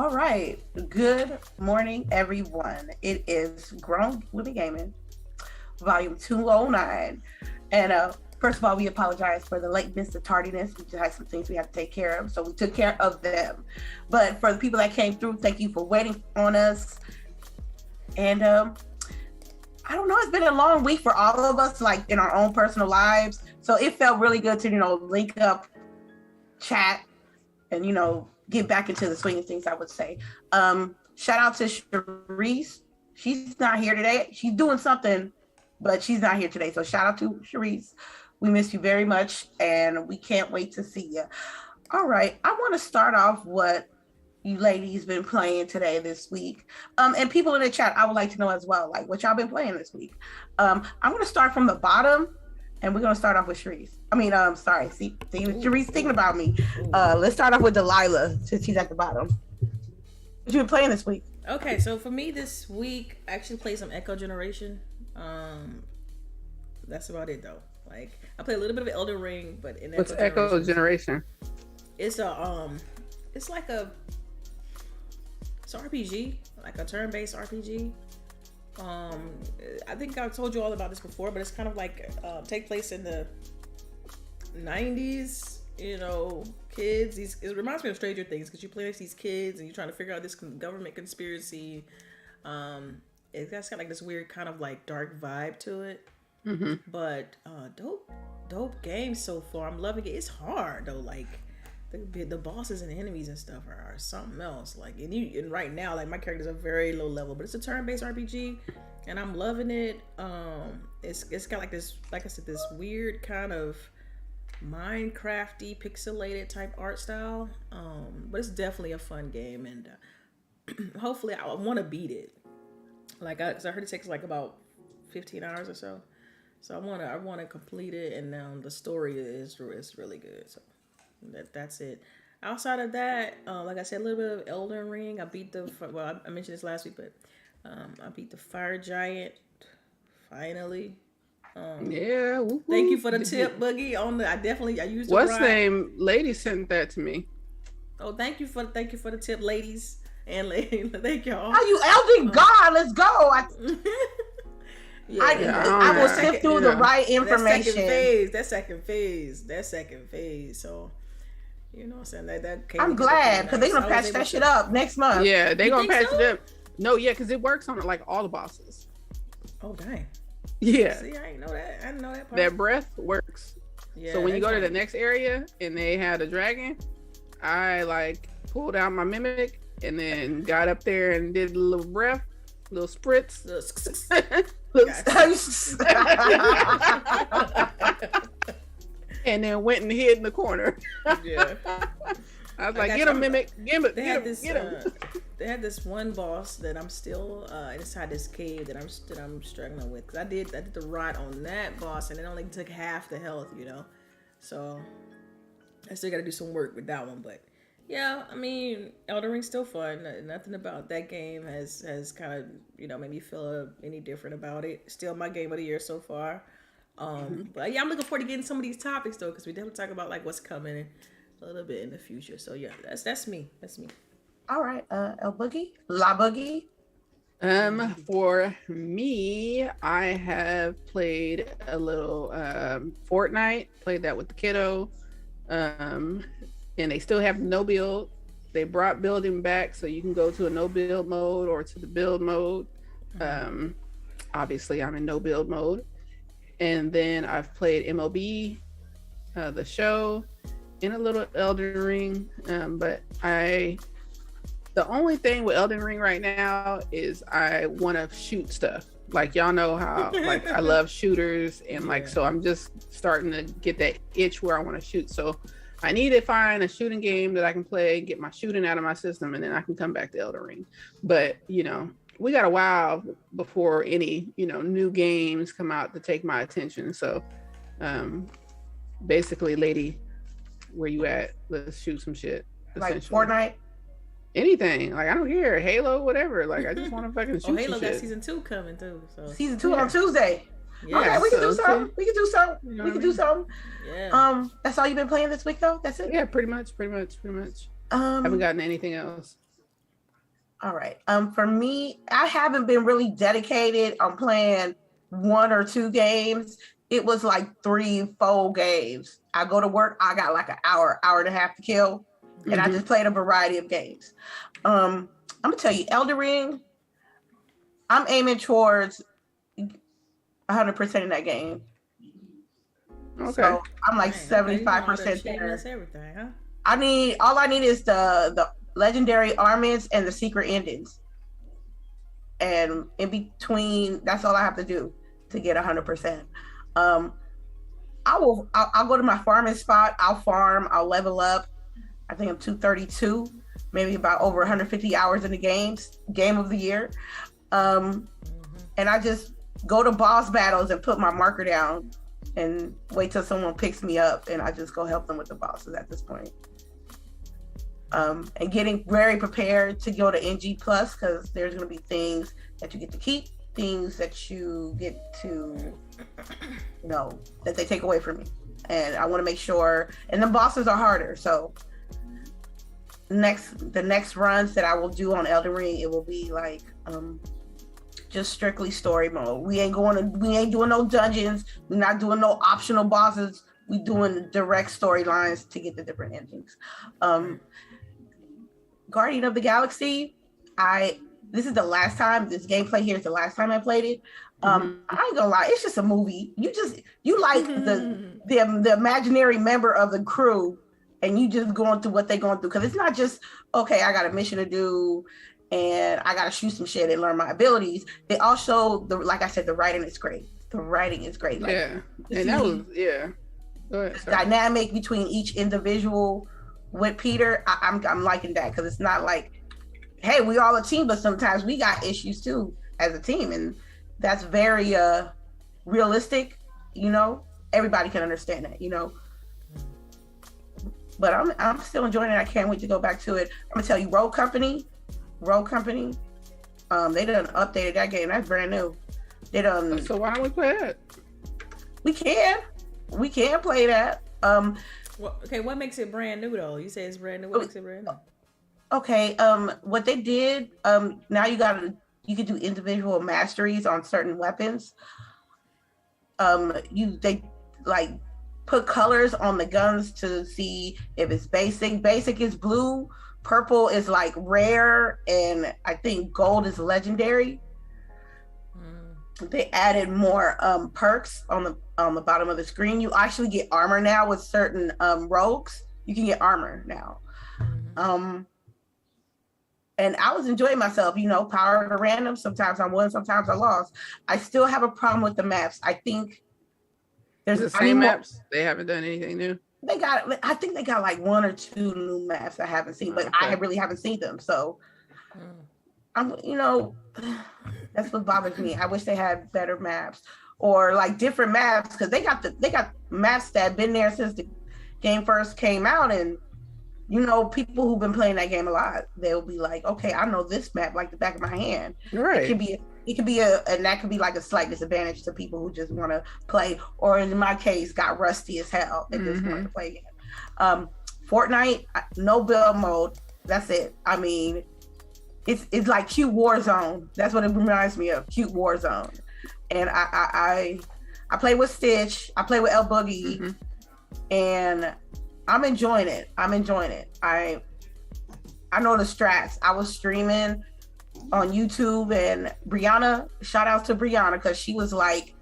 All right. Good morning, everyone. It is Grown Women Gaming, volume 209. And first of all, we apologize for the lateness, the tardiness. We just had some things we had to take care of, so we took care of them. But for the people that came through, thank you for waiting on us. And I don't know, it's been a long week for all of us, like in our own personal lives. So it felt really good to, link up, chat, and, get back into the swing of things, I would say. Shout out to CHAREECE. She's not here today. She's doing something, but she's not here today. So shout out to CHAREECE. We miss you very much, and we can't wait to see you. All right, I want to start off what you ladies been playing this week. And people in the chat, I would like to know as well, like what y'all been playing this week. I'm going to start from the bottom, and we're going to start off with CHAREECE. Sorry, see CHAREECE thinking about me. Let's start off with DELILAH, since she's at the bottom. What you been playing this week? Okay, so for me this week, I actually played some Echo Generation. That's about it though. Like I played a little bit of Elden Ring, but in what's Echo Generation? It's a it's like it's an RPG, like a turn-based RPG. I think I told you all about this before, but it's kind of like take place in the 90s. Kids. It reminds me of Stranger Things because you play with these kids and you're trying to figure out this government conspiracy. It's got like this weird kind of like dark vibe to it. Mm-hmm. But dope game so far. I'm loving it. It's hard though. Like the bosses and enemies and stuff are something else. Like and right now, like my characters are very low level, but it's a turn-based RPG, and I'm loving it. It's got like this, like I said, this weird kind of Minecrafty pixelated type art style. But it's definitely a fun game, and hopefully I want to beat it. Like because I heard it takes like about 15 hours or so. So I want to complete it, and the story is really good. So that's it. Outside of that, like I said, a little bit of Elden Ring. I beat I mentioned this last week, but I beat the Fire Giant finally. Yeah. Woo-hoo. Thank you for the tip, Boogie. I used. What's name? Lady sent that to me. Oh, thank you for the tip, ladies and ladies. Thank y'all. Are you Elden God? Let's go. I will sift through the right information. That second phase. So, what I'm saying? That came. I'm glad because they're gonna patch that shit up next month. Yeah, they're gonna patch it up. No, yeah, because it works on like all the bosses. Oh dang. Yeah. See, I didn't know that. I didn't know that part. That breath works. Yeah. So when you go to the next area and they had a dragon, I like pulled out my mimic and then got up there and did a little breath, little spritz. And then went and hid in the corner. Yeah. I was like, get him, mimic. Get him. They had this one boss that I'm still inside this cave that I'm struggling with. Cause I did the rot on that boss and it only took half the health, So I still got to do some work with that one. But yeah, Elden Ring's still fun. Nothing about that game has kind of made me feel any different about it. Still my game of the year so far. But yeah, I'm looking forward to getting some of these topics though, because we definitely talk about like what's coming a little bit in the future. So yeah, that's me. All right, LBOOGIE. For me, I have played a little Fortnite. Played that with the kiddo. And they still have no build. They brought building back, so you can go to a no build mode or to the build mode. Obviously, I'm in no build mode. And then I've played MLB, the show, and a little Elden Ring. But the only thing with Elden Ring right now is I want to shoot stuff. Like y'all know how like I love shooters, and so I'm just starting to get that itch where I want to shoot. So I need to find a shooting game that I can play, get my shooting out of my system, and then I can come back to Elden Ring. But we got a while before any new games come out to take my attention. So basically, lady, where you at? Let's shoot some shit. Like Fortnite. Anything, like I don't care, Halo, whatever. Like I just want to fucking shoot. Halo some got shit. season 2 coming too. So season 2 on Tuesday. Yeah, okay, we can do something. We can do something. We can do something. Yeah. That's all you've been playing this week, though. That's it. Yeah, pretty much. Haven't gotten anything else. All right. For me, I haven't been really dedicated on playing 1 or 2 games. It was like 3, 4 games. I go to work, I got like an hour and a half to kill, and I just played a variety of games. I'm gonna tell you, Elden Ring, I'm aiming towards 100% in that game. Okay. So I'm like 75% there. Everything, huh? All I need is the legendary armaments and the secret endings. And in between, that's all I have to do to get 100%. I'll go to my farming spot. I'll farm. I'll level up. I think I'm 232, maybe about over 150 hours in the game of the year. And I just go to boss battles and put my marker down and wait till someone picks me up, and I just go help them with the bosses at this point. And getting very prepared to go to NG Plus, because there's going to be things that you get to keep, things that you get to, that they take away from me. And I want to make sure, and the bosses are harder. So the next runs that I will do on Elden Ring, it will be like just strictly story mode. We ain't doing no dungeons. We're not doing no optional bosses. We doing direct storylines to get the different endings. Guardian of the Galaxy, this is the last time, this gameplay here is the last time I played it. I ain't gonna lie, it's just a movie. You like the imaginary member of the crew, and you just going through what they're going through. Because it's not just, okay, I got a mission to do and I gotta shoot some shit and learn my abilities. It also, like I said, the writing is great. The writing is great. Like, yeah, and that was, yeah. Go ahead, dynamic between each individual with Peter, I'm liking that, because it's not like, hey, we all a team, but sometimes we got issues too as a team, and that's very realistic. Everybody can understand that. But I'm still enjoying it. I can't wait to go back to it. I'm gonna tell you, Rogue Company, they done updated that game. That's brand new. They done. So why don't we play that? We can play that. Okay, what makes it brand new though? You say it's brand new. What makes it brand new? Okay, what they did, now you can do individual masteries on certain weapons. They like put colors on the guns to see if it's basic. Basic is blue, purple is like rare, and I think gold is legendary. They added more perks on the bottom of the screen. You actually get armor now with certain rogues. You can get armor now. And I was enjoying myself, power of random. Sometimes I won, sometimes I lost. I still have a problem with the maps. I think there's the same maps. They haven't done anything new. I think they got like 1 or 2 new maps I haven't seen, but I really haven't seen them. So that's what bothers me. I wish they had better maps, or like different maps, because they got maps that have been there since the game first came out, and people who've been playing that game a lot, they'll be like, okay, I know this map like the back of my hand. Right. It could be and that could be like a slight disadvantage to people who just want to play, or in my case, got rusty as hell and just want to play again. Fortnite, no build mode. That's it. I mean, it's like cute Warzone. That's what it reminds me of, cute Warzone. And I play with Stitch. I play with LBOOGIE, and I'm enjoying it. I know the strats. I was streaming on YouTube, and Brianna, shout out to Brianna, because she was like,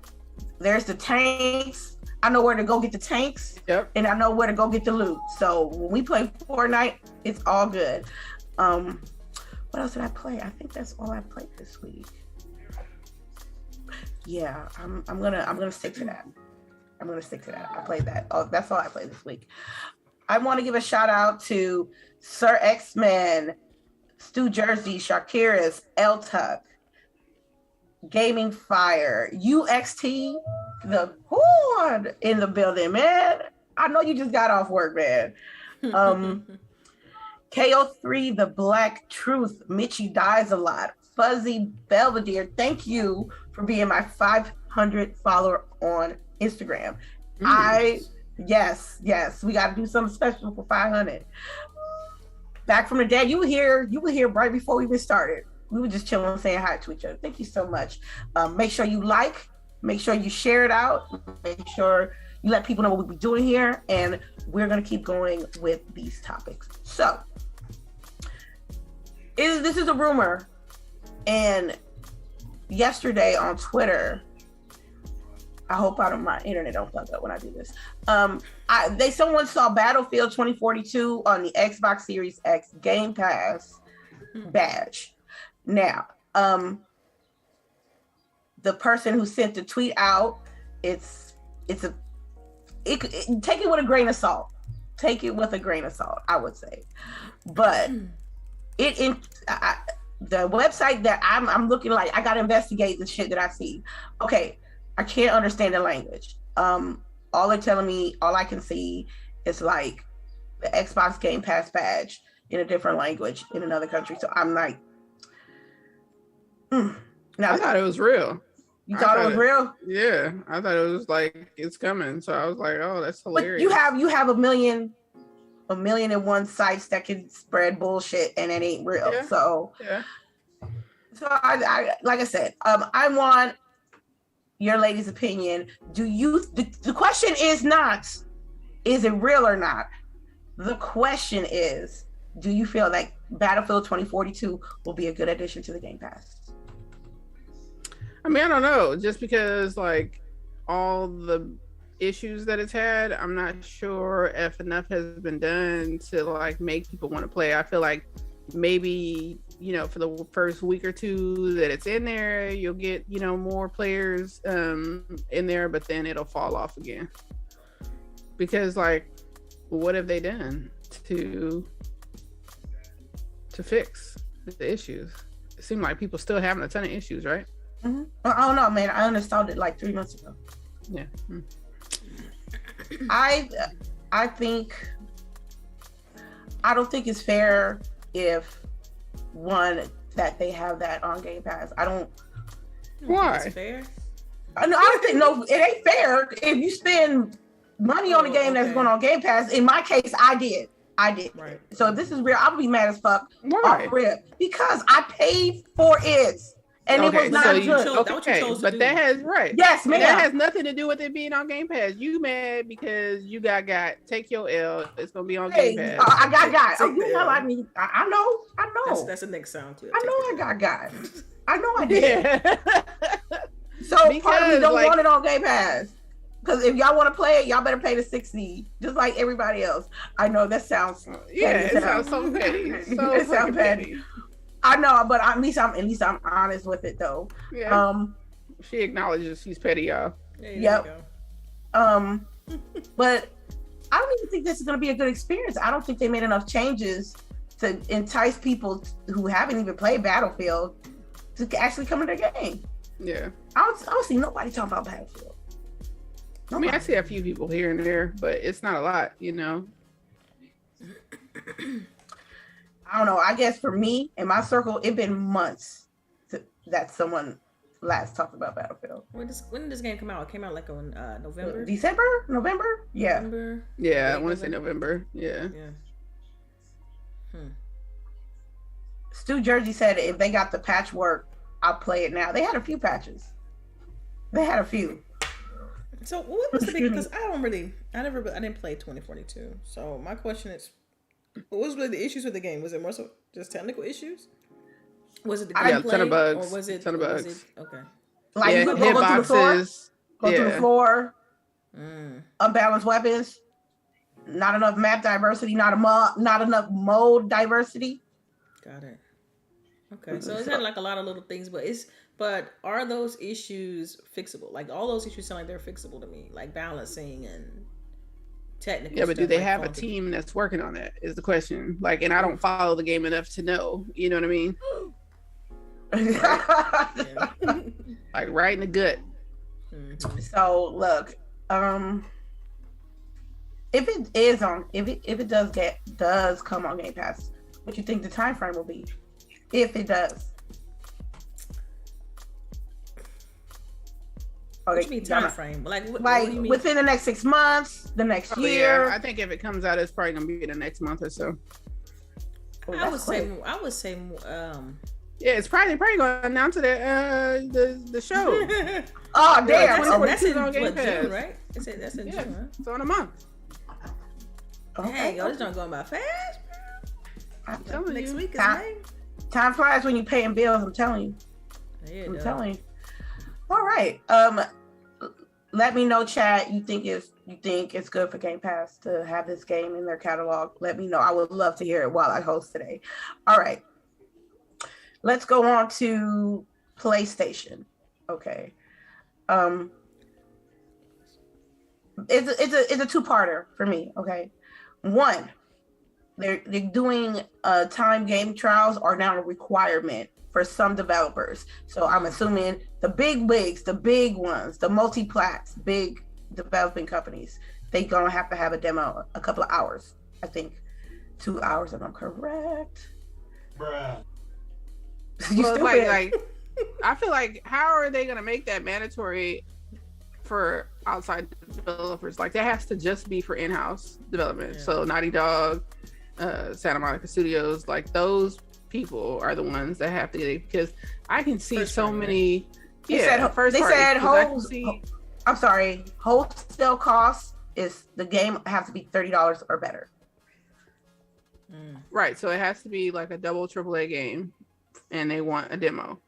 there's the tanks. I know where to go get the tanks. Yep. And I know where to go get the loot. So when we play Fortnite, it's all good. What else did I play? I think that's all I played this week. Yeah, I'm gonna stick to that. I played that. Oh, that's all I played this week. I want to give a shout out to Sir X-Men, Stu Jersey, CHAREECE, L Tuck, Gaming Fire, UXT, the Horde in the building, man. I know you just got off work, man. KO3, The Black Truth, Mitchie Dies a Lot, Fuzzy Belvedere, thank you for being my 500 follower on Instagram. Yes, we got to do something special for 500. back from the dead. You were here right before we even started. We were just chilling, saying hi to each other. Thank you so much. Make sure you like, make sure you share it out, make sure you let people know what we're doing here, and we're gonna keep going with these topics. So, this is a rumor, and yesterday on Twitter, I hope my internet don't fuck up when I do this. Someone saw Battlefield 2042 on the Xbox Series X Game Pass badge. Now, the person who sent the tweet out, take it with a grain of salt. Take it with a grain of salt, I would say. But the website that I'm looking like, I gotta investigate the shit that I see. Okay, I can't understand the language. All they're telling me, all I can see is like the Xbox Game Pass badge in a different language in another country. So I'm like, Now, I thought it was real. You thought it was real? Yeah, I thought it was like it's coming. So I was like, oh, that's hilarious. But you have a million and one sites that can spread bullshit, and it ain't real. Yeah. So yeah. So I like I said, I want your lady's opinion. The question is not, is it real or not? The question is, do you feel like Battlefield 2042 will be a good addition to the Game Pass? I mean, I don't know. Just because like all the issues that it's had, I'm not sure if enough has been done to like make people want to play. I feel like maybe, for the first week or two that it's in there, you'll get, more players in there, but then it'll fall off again. Because like, what have they done to fix the issues? It seemed like people still having a ton of issues, right? Mm-hmm. I don't know, man. I uninstalled it like 3 months ago. Yeah. I don't think it's fair if that they have that on Game Pass. I don't. Why? It's fair. I don't think it ain't fair if you spend money on a game that's going on Game Pass. In my case, I did. Right. So if this is real, I'll be mad as fuck. Why? Because I paid for it. And it was not good. But that has Yes, ma'am. That has nothing to do with it being on Game Pass. You mad because you got take your L. It's gonna be on Game Pass. I got. I know. That's a next sound clip. I know I got. I know I did. Yeah. So part of me don't want it on Game Pass. Because if y'all want to play it, y'all better pay the $60, just like everybody else. I know that sounds it sounds so petty. It sounds petty. I know, but at least I'm honest with it though. Yeah. She acknowledges she's petty, y'all. Yep. But I don't even think this is going to be a good experience. I don't think they made enough changes to entice people who haven't even played Battlefield to actually come to their game. Yeah. I don't see nobody talking about Battlefield. I mean, I see a few people here and there, but it's not a lot, I don't know. I guess for me, in my circle, it's been months that someone last talked about Battlefield. When did this game come out? It came out like on November? November? Yeah. November? Yeah, I want to say November. Yeah. Stu Jersey said if they got the patchwork, I'll play it now. They had a few patches. So what was the big? Because I didn't play 2042. So my question is, what was really the issues with the game? Was it more so just technical issues? Was it the gameplay? Ton of bugs. Or was it? Ton of bugs. Okay. Like you could go through the floor. Go through the floor. Unbalanced weapons. Not enough map diversity. Not enough mode diversity. Got it. Okay, so it's had like a lot of little things, but are those issues fixable? Like all those issues sound like they're fixable to me, like balancing and technical. Yeah, but do they like have a team that's working on that? Is the question. Like, and I don't follow the game enough to know. You know what I mean? Like right in the gut. Mm-hmm. So look, if it does come on Game Pass, what you think the time frame will be? If it does. What do you mean time frame? Like what do you mean? Within the next 6 months, the next year. Yeah. I think if it comes out, it's probably gonna be the next month or so. Well, I would that's quick. say. I would say. Yeah, it's probably going to announce it at the show. Oh, damn. Yeah, That's in on what, Gamepass. June, right? That's in Yeah, June. Huh? it's on a month. Dang, yo, this not going by fast. I'm telling Next you. week is Time- May. Time flies when you're paying bills. I'm telling you. Yeah, it I'm does. telling you. All right. Let me know, chat. You think it's good for Game Pass to have this game in their catalog? Let me know. I would love to hear it while I host today. All right. Let's go on to PlayStation. Okay. It's a two-parter for me. Okay. One, they're doing time game trials are now a requirement for some developers. So I'm assuming the big wigs, the big ones, the multi-plats, big developing companies, they gonna have to have a demo a couple of hours. I think 2 hours, if I'm correct. Bruh. You Well, stupid. like I feel like how are they gonna make that mandatory for outside developers? Like that has to just be for in-house development. Yeah. So Naughty Dog, Santa Monica Studios, like those people are the ones that have to get it, because I can see First so party, right? many. They Yeah, said- first they party, said 'cause I can hoes- see- I'm sorry, wholesale cost is the game has to be $30 or better. Right, so it has to be like a double AAA game, and they want a demo.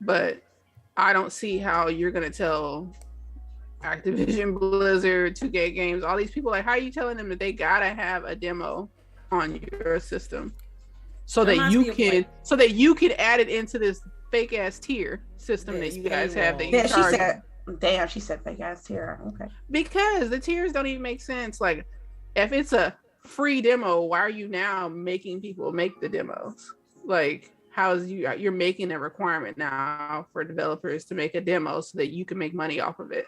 But I don't see how you're gonna tell Activision, Blizzard, 2K Games, all these people, like, how are you telling them that they gotta have a demo on your system so That that reminds you me of, can like- add it into this fake ass tier system Yeah, that it's you guys have that paywall. you Yeah, she charge? said, damn, she said fake ass here. Okay. Because the tiers don't even make sense. Like, if it's a free demo, why are you now making people make the demos? Like, you're making a requirement now for developers to make a demo so that you can make money off of it.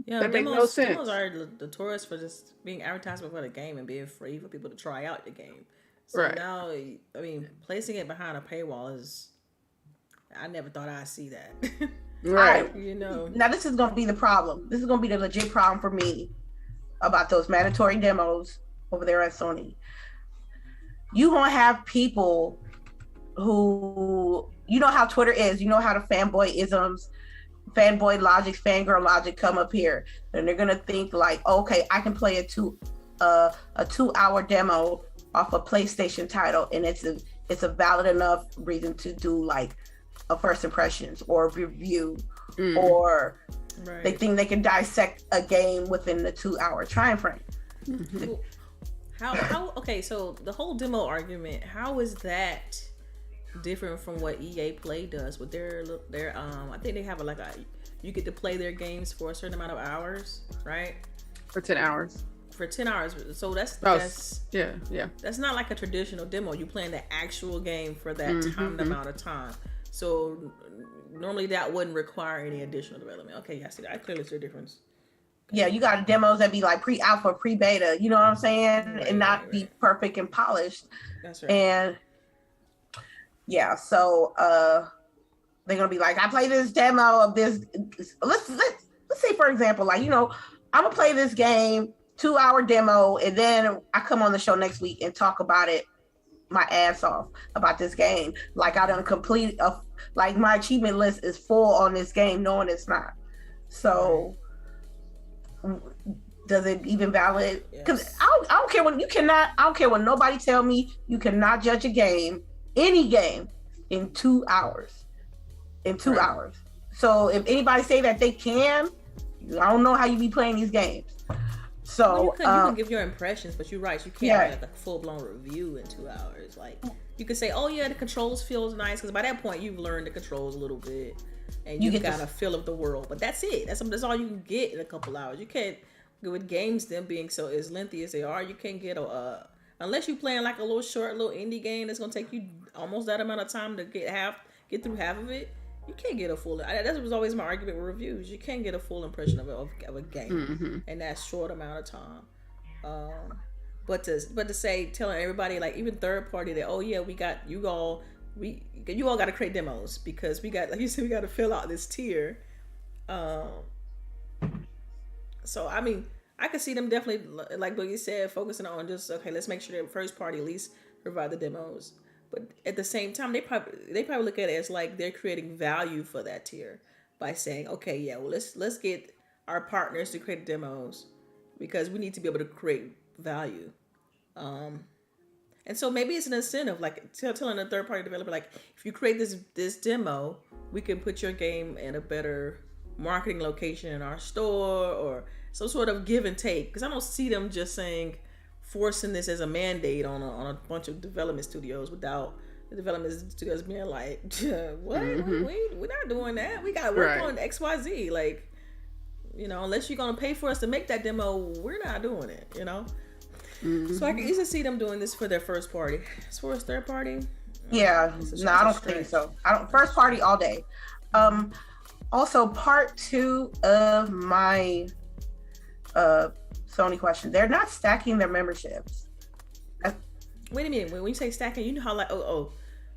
Yeah, That makes no demos, sense. demos are notorious for just being advertisement for the game and being free for people to try out the game. So Right. now, I mean, placing it behind a paywall is, I never thought I'd see that. Right. You know, Now this is gonna be the problem. This is gonna be the legit problem for me about those mandatory demos over there at Sony. You gonna have people who, you know how Twitter is, you know how the fanboy isms, fanboy logic, fangirl logic come up here, and they're gonna think like, okay, I can play a 2-hour demo off a PlayStation title, and it's a valid enough reason to do like a first impressions or review, or right. they think they can dissect a game within the 2-hour time frame. How okay, so the whole demo argument, how is that different from what EA Play does with their I think they have you get to play their games for a certain amount of hours, right? For 10 hours. For 10 hours. So that's Yeah. that's not like a traditional demo. You playing the actual game for that timed amount of time. So normally that wouldn't require any additional development. Okay, yeah, I see that. I clearly see a difference. Yeah, you got demos that be like pre-alpha, pre-beta, you know what I'm saying? Right, and not right, be right. perfect and polished. That's right. And yeah, so they're gonna be like, I play this demo of this. Let's say, for example, like, you know, I'm gonna play this game, 2-hour demo, and then I come on the show next week and talk about it my ass off about this game. Like I done complete like my achievement list is full on this game, knowing it's not. So does it even valid? Because Yes. I don't care when I don't care when nobody tell me you cannot judge a game, any game, in 2 hours. In 2 Right. hours. So if anybody say that they can, I don't know how you be playing these games. So Well, you can give your impressions, but you're right. You can't yeah. have like a full blown review in 2 hours. Like you could say, "Oh yeah, the controls feels nice," because by that point you've learned the controls a little bit, and You you've get got to- a feel of the world. But that's it. That's all you can get in a couple hours. You can't with games them being so as lengthy as they are. You can't get unless you're playing like a little short little indie game that's gonna take you almost that amount of time to get through half of it. You can't get a full. That was always my argument with reviews. You can't get a full impression of a game in that short amount of time. But to say telling everybody, like even third party, that, oh yeah, we got you all got to create demos because we got, like you said, we got to fill out this tier. So I mean, I could see them definitely, like Boogie said, focusing on just, okay, let's make sure that first party at least provide the demos. But at the same time, they probably look at it as like they're creating value for that tier by saying, okay, yeah, well, let's get our partners to create demos because we need to be able to create value. And so maybe it's an incentive, like telling a third party developer, like, if you create this demo, we can put your game in a better marketing location in our store, or some sort of give and take. Because I don't see them just forcing this as a mandate on a bunch of development studios without the development studios being like, what? Mm-hmm. We're not doing that. We got to work on XYZ. Like, you know, unless you're going to pay for us to make that demo, we're not doing it, you know? Mm-hmm. So I can easily see them doing this for their first party. As far as third party, yeah, no, I don't think so. I don't. First party all day. Also, part 2 of my Sony question: they're not stacking their memberships. Wait a minute. When you say stacking, you know how like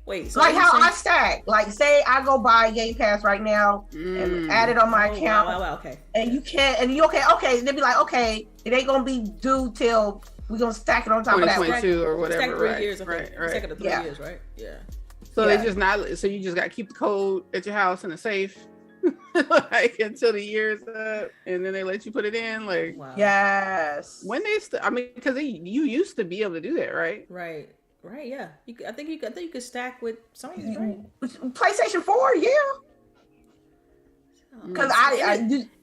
wait. So like how I stack. Like, say I go buy Gamepass right now and add it on my account. Wow, okay. And you can't. And you okay? They'll be like, okay, it ain't gonna be due till. We're gonna stack it on top of that. 2022 or whatever. Stack 3 years. Okay. Right. Stack it to 3 years, right? Yeah. So they just not. So you just got to keep the code at your house in a safe, like until the year's up, and then they let you put it in. Like, wow. Yes. When I mean, because you used to be able to do that, right? Right. Yeah. I think you could stack with Sony, right? PlayStation 4, yeah. Because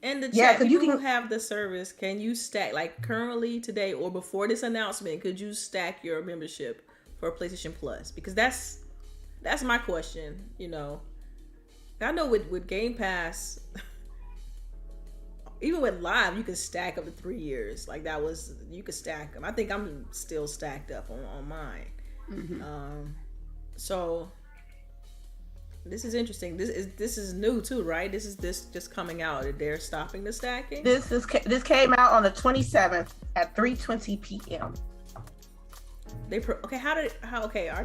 and the chat, people who have the service, can you stack, like currently today or before this announcement, could you stack your membership for PlayStation Plus? Because that's my question, you know. I know with Game Pass, even with Live, you can stack up to 3 years. Like you could stack them. I think I'm still stacked up on mine. Mm-hmm. So this is interesting. This is new too, right? This just coming out. They're stopping the stacking. This came out on the 27th at 3:20 p.m. Are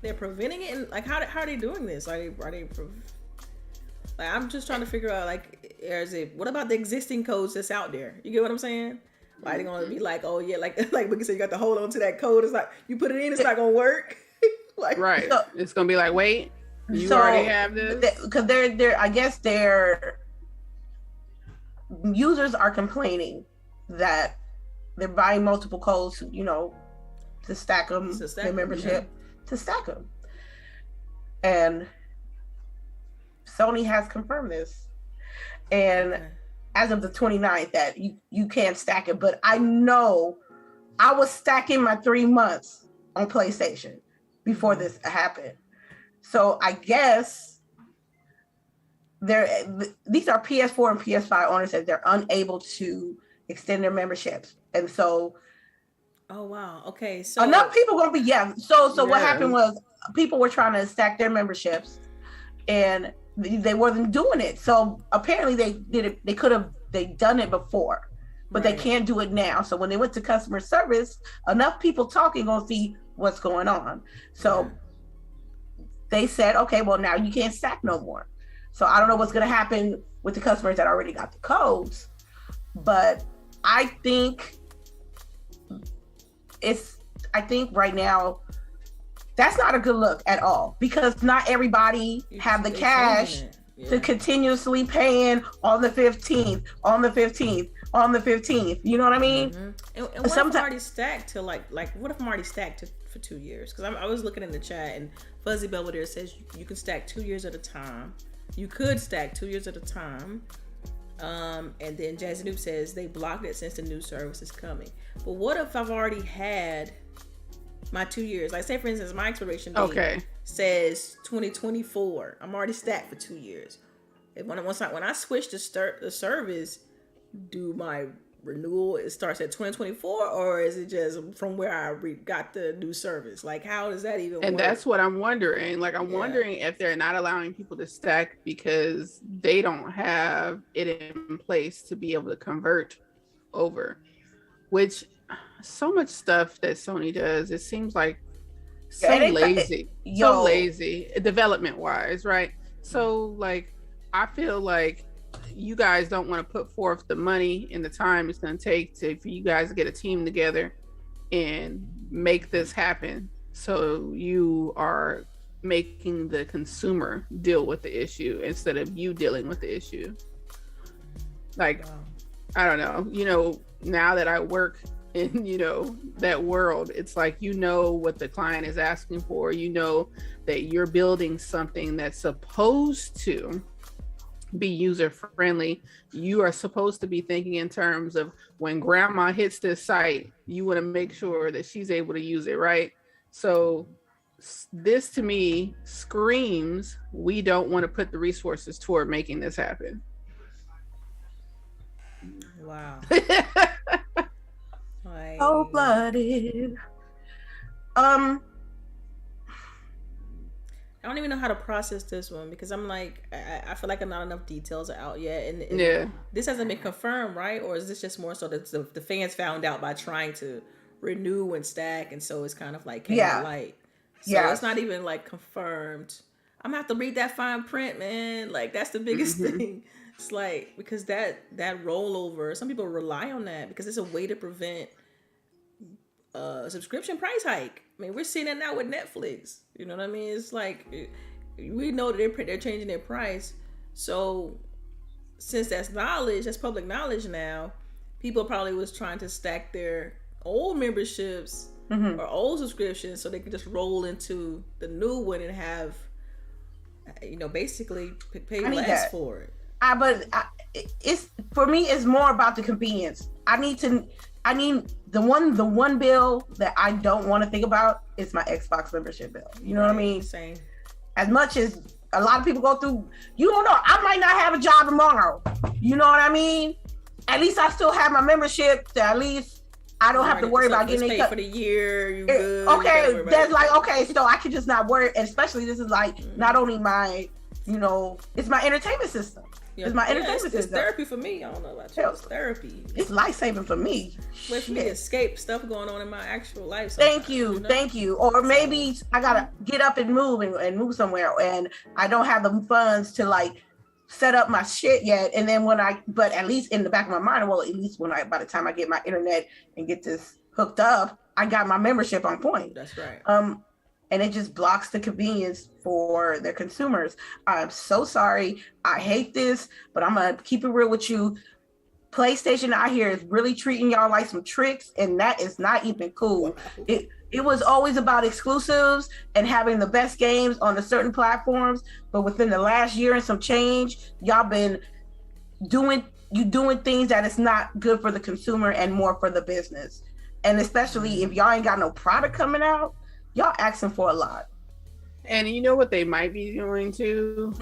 they're preventing it? And like, how are they doing this? Like, I'm just trying to figure out, like, what about the existing codes that's out there? You get what I'm saying? Like, they're gonna be like, oh yeah, like we can say you got to hold on to that code. It's like you put it in, it's not gonna work. Like, right. So, it's gonna be like, wait, you already have this? Because they're I guess their users are complaining that they're buying multiple codes, you know, to stack them, their membership, to stack them. And Sony has confirmed this. And as of the 29th, that you can't stack it. But I know I was stacking my 3 months on PlayStation before this happened. So I guess these are PS4 and PS5 owners that they're unable to extend their memberships. And so oh wow, okay. So enough people gonna be So what happened was people were trying to stack their memberships and they wasn't doing it. So apparently they did it, they done it before, but they can't do it now. So when they went to customer service, enough people talking gonna see what's going on. So they said, okay, well now you can't stack no more. So I don't know what's gonna happen with the customers that already got the codes, but I think right now that's not a good look at all, because not everybody have the cash to continuously paying on the 15th, on the 15th, on the 15th. You know what I mean? Mm-hmm. And what if I'm already stacked to like what if I'm already stacked for 2 years? Because I was looking in the chat and Fuzzy Belvedere says you can stack 2 years at a time. You could stack 2 years at a time. And then Jazzy Noob says they blocked it since the new service is coming. But what if I've already had my 2 years? Like, say for instance, my expiration date says 2024. I'm already stacked for 2 years. When I switch to start the service, do my renewal, it starts at 2024, or is it just from where I got the new service? Like, how does that even work? And that's what I'm wondering. Like, I'm wondering if they're not allowing people to stack because they don't have it in place to be able to convert over, which so much stuff that Sony does, it seems like so lazy development wise, right? So like, I feel like you guys don't want to put forth the money and the time it's going to take for you guys to get a team together and make this happen. So you are making the consumer deal with the issue instead of you dealing with the issue. Like, wow. I don't know, you know, now that I work in, you know, that world, it's like, you know what the client is asking for, you know that you're building something that's supposed to be user friendly. You are supposed to be thinking in terms of when grandma hits this site, you want to make sure that she's able to use it, right? So this to me screams, we don't want to put the resources toward making this happen. Wow. Cold-blooded. I don't even know how to process this one because I'm like, I feel like not enough details are out yet, and yeah, this hasn't been confirmed, right? Or is this just more so that the fans found out by trying to renew and stack, and so it's kind of like came to light. So it's not even like confirmed. I'm gonna have to read that fine print, man. Like that's the biggest thing. It's like, because that rollover, some people rely on that because it's a way to prevent subscription price hike. I mean, we're seeing that now with Netflix. You know what I mean? It's like, we know that they're changing their price. So since that's knowledge, that's public knowledge now, people probably was trying to stack their old memberships or old subscriptions so they could just roll into the new one and have, you know, basically pay less for it. It's, for me, it's more about the convenience. I need the one bill that I don't want to think about is my Xbox membership bill. You know what I mean? Same. As much as a lot of people go through, you don't know, I might not have a job tomorrow. You know what I mean? At least I still have my membership to at least I don't have to worry about getting paid for the year. You good? Okay, that's like, okay, so I can just not worry. And especially this is like not only my, you know, it's my entertainment system. Yeah. It's my entertainment system. It's therapy for me. I don't know about you. It's therapy. It's life-saving for me. Let me escape stuff going on in my actual life. Thank you. Thank you. Or maybe I gotta get up and move and move somewhere, and I don't have the funds to like set up my shit yet. And then but at least in the back of my mind, well, at least by the time I get my internet and get this hooked up, I got my membership on point. That's right. And it just blocks the convenience for their consumers. I'm so sorry. I hate this, but I'm gonna keep it real with you. PlayStation out here is really treating y'all like some tricks, and that is not even cool. It was always about exclusives and having the best games on the certain platforms, but within the last year and some change, y'all been doing things that is not good for the consumer and more for the business. And especially if y'all ain't got no product coming out, y'all asking for a lot. And you know what they might be doing too,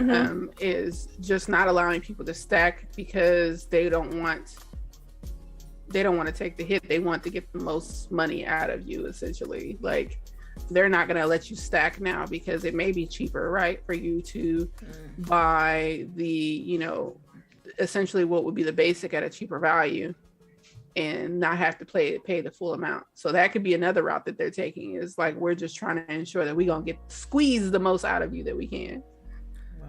is just not allowing people to stack because they don't want to take the hit. They want to get the most money out of you, essentially. Like, they're not going to let you stack now because it may be cheaper, right, for you to buy the, you know, essentially what would be the basic at a cheaper value and not have to pay the full amount. So that could be another route that they're taking, is like, we're just trying to ensure that we're going to squeeze the most out of you that we can. Wow.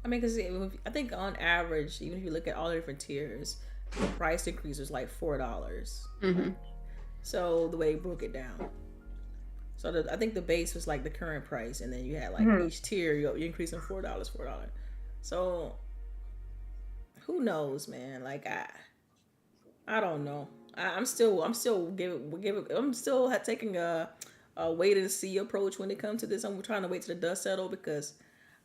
I mean, because I think on average, even if you look at all the different tiers, the price increase was like $4. So the way he broke it down. So I think the base was like the current price, and then you had like each tier, you're increasing $4. So who knows, man? Like, I don't know. I'm still taking a wait and see approach when it comes to this. I'm trying to wait till the dust settle because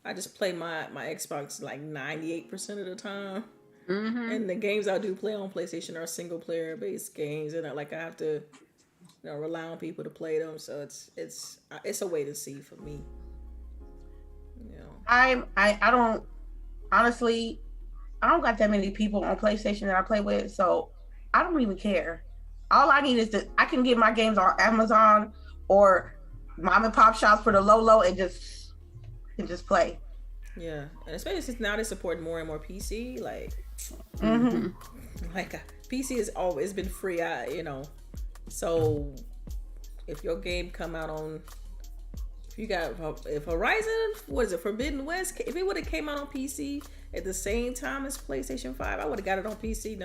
I just play my Xbox like 98% of the time. And the games I do play on PlayStation are single player based games, and I have to, you know, rely on people to play them. So it's a wait and see for me. You know, I don't honestly, I don't got that many people on PlayStation that I play with, so I don't even care. All I need is I can get my games on Amazon or mom and pop shops for the low and just play. Yeah, and especially since now they support more and more PC, like PC has always been free. So if your game come out on You got if Horizon, what is it, Forbidden West? If it would have came out on PC at the same time as PlayStation 5, I would have got it on PC.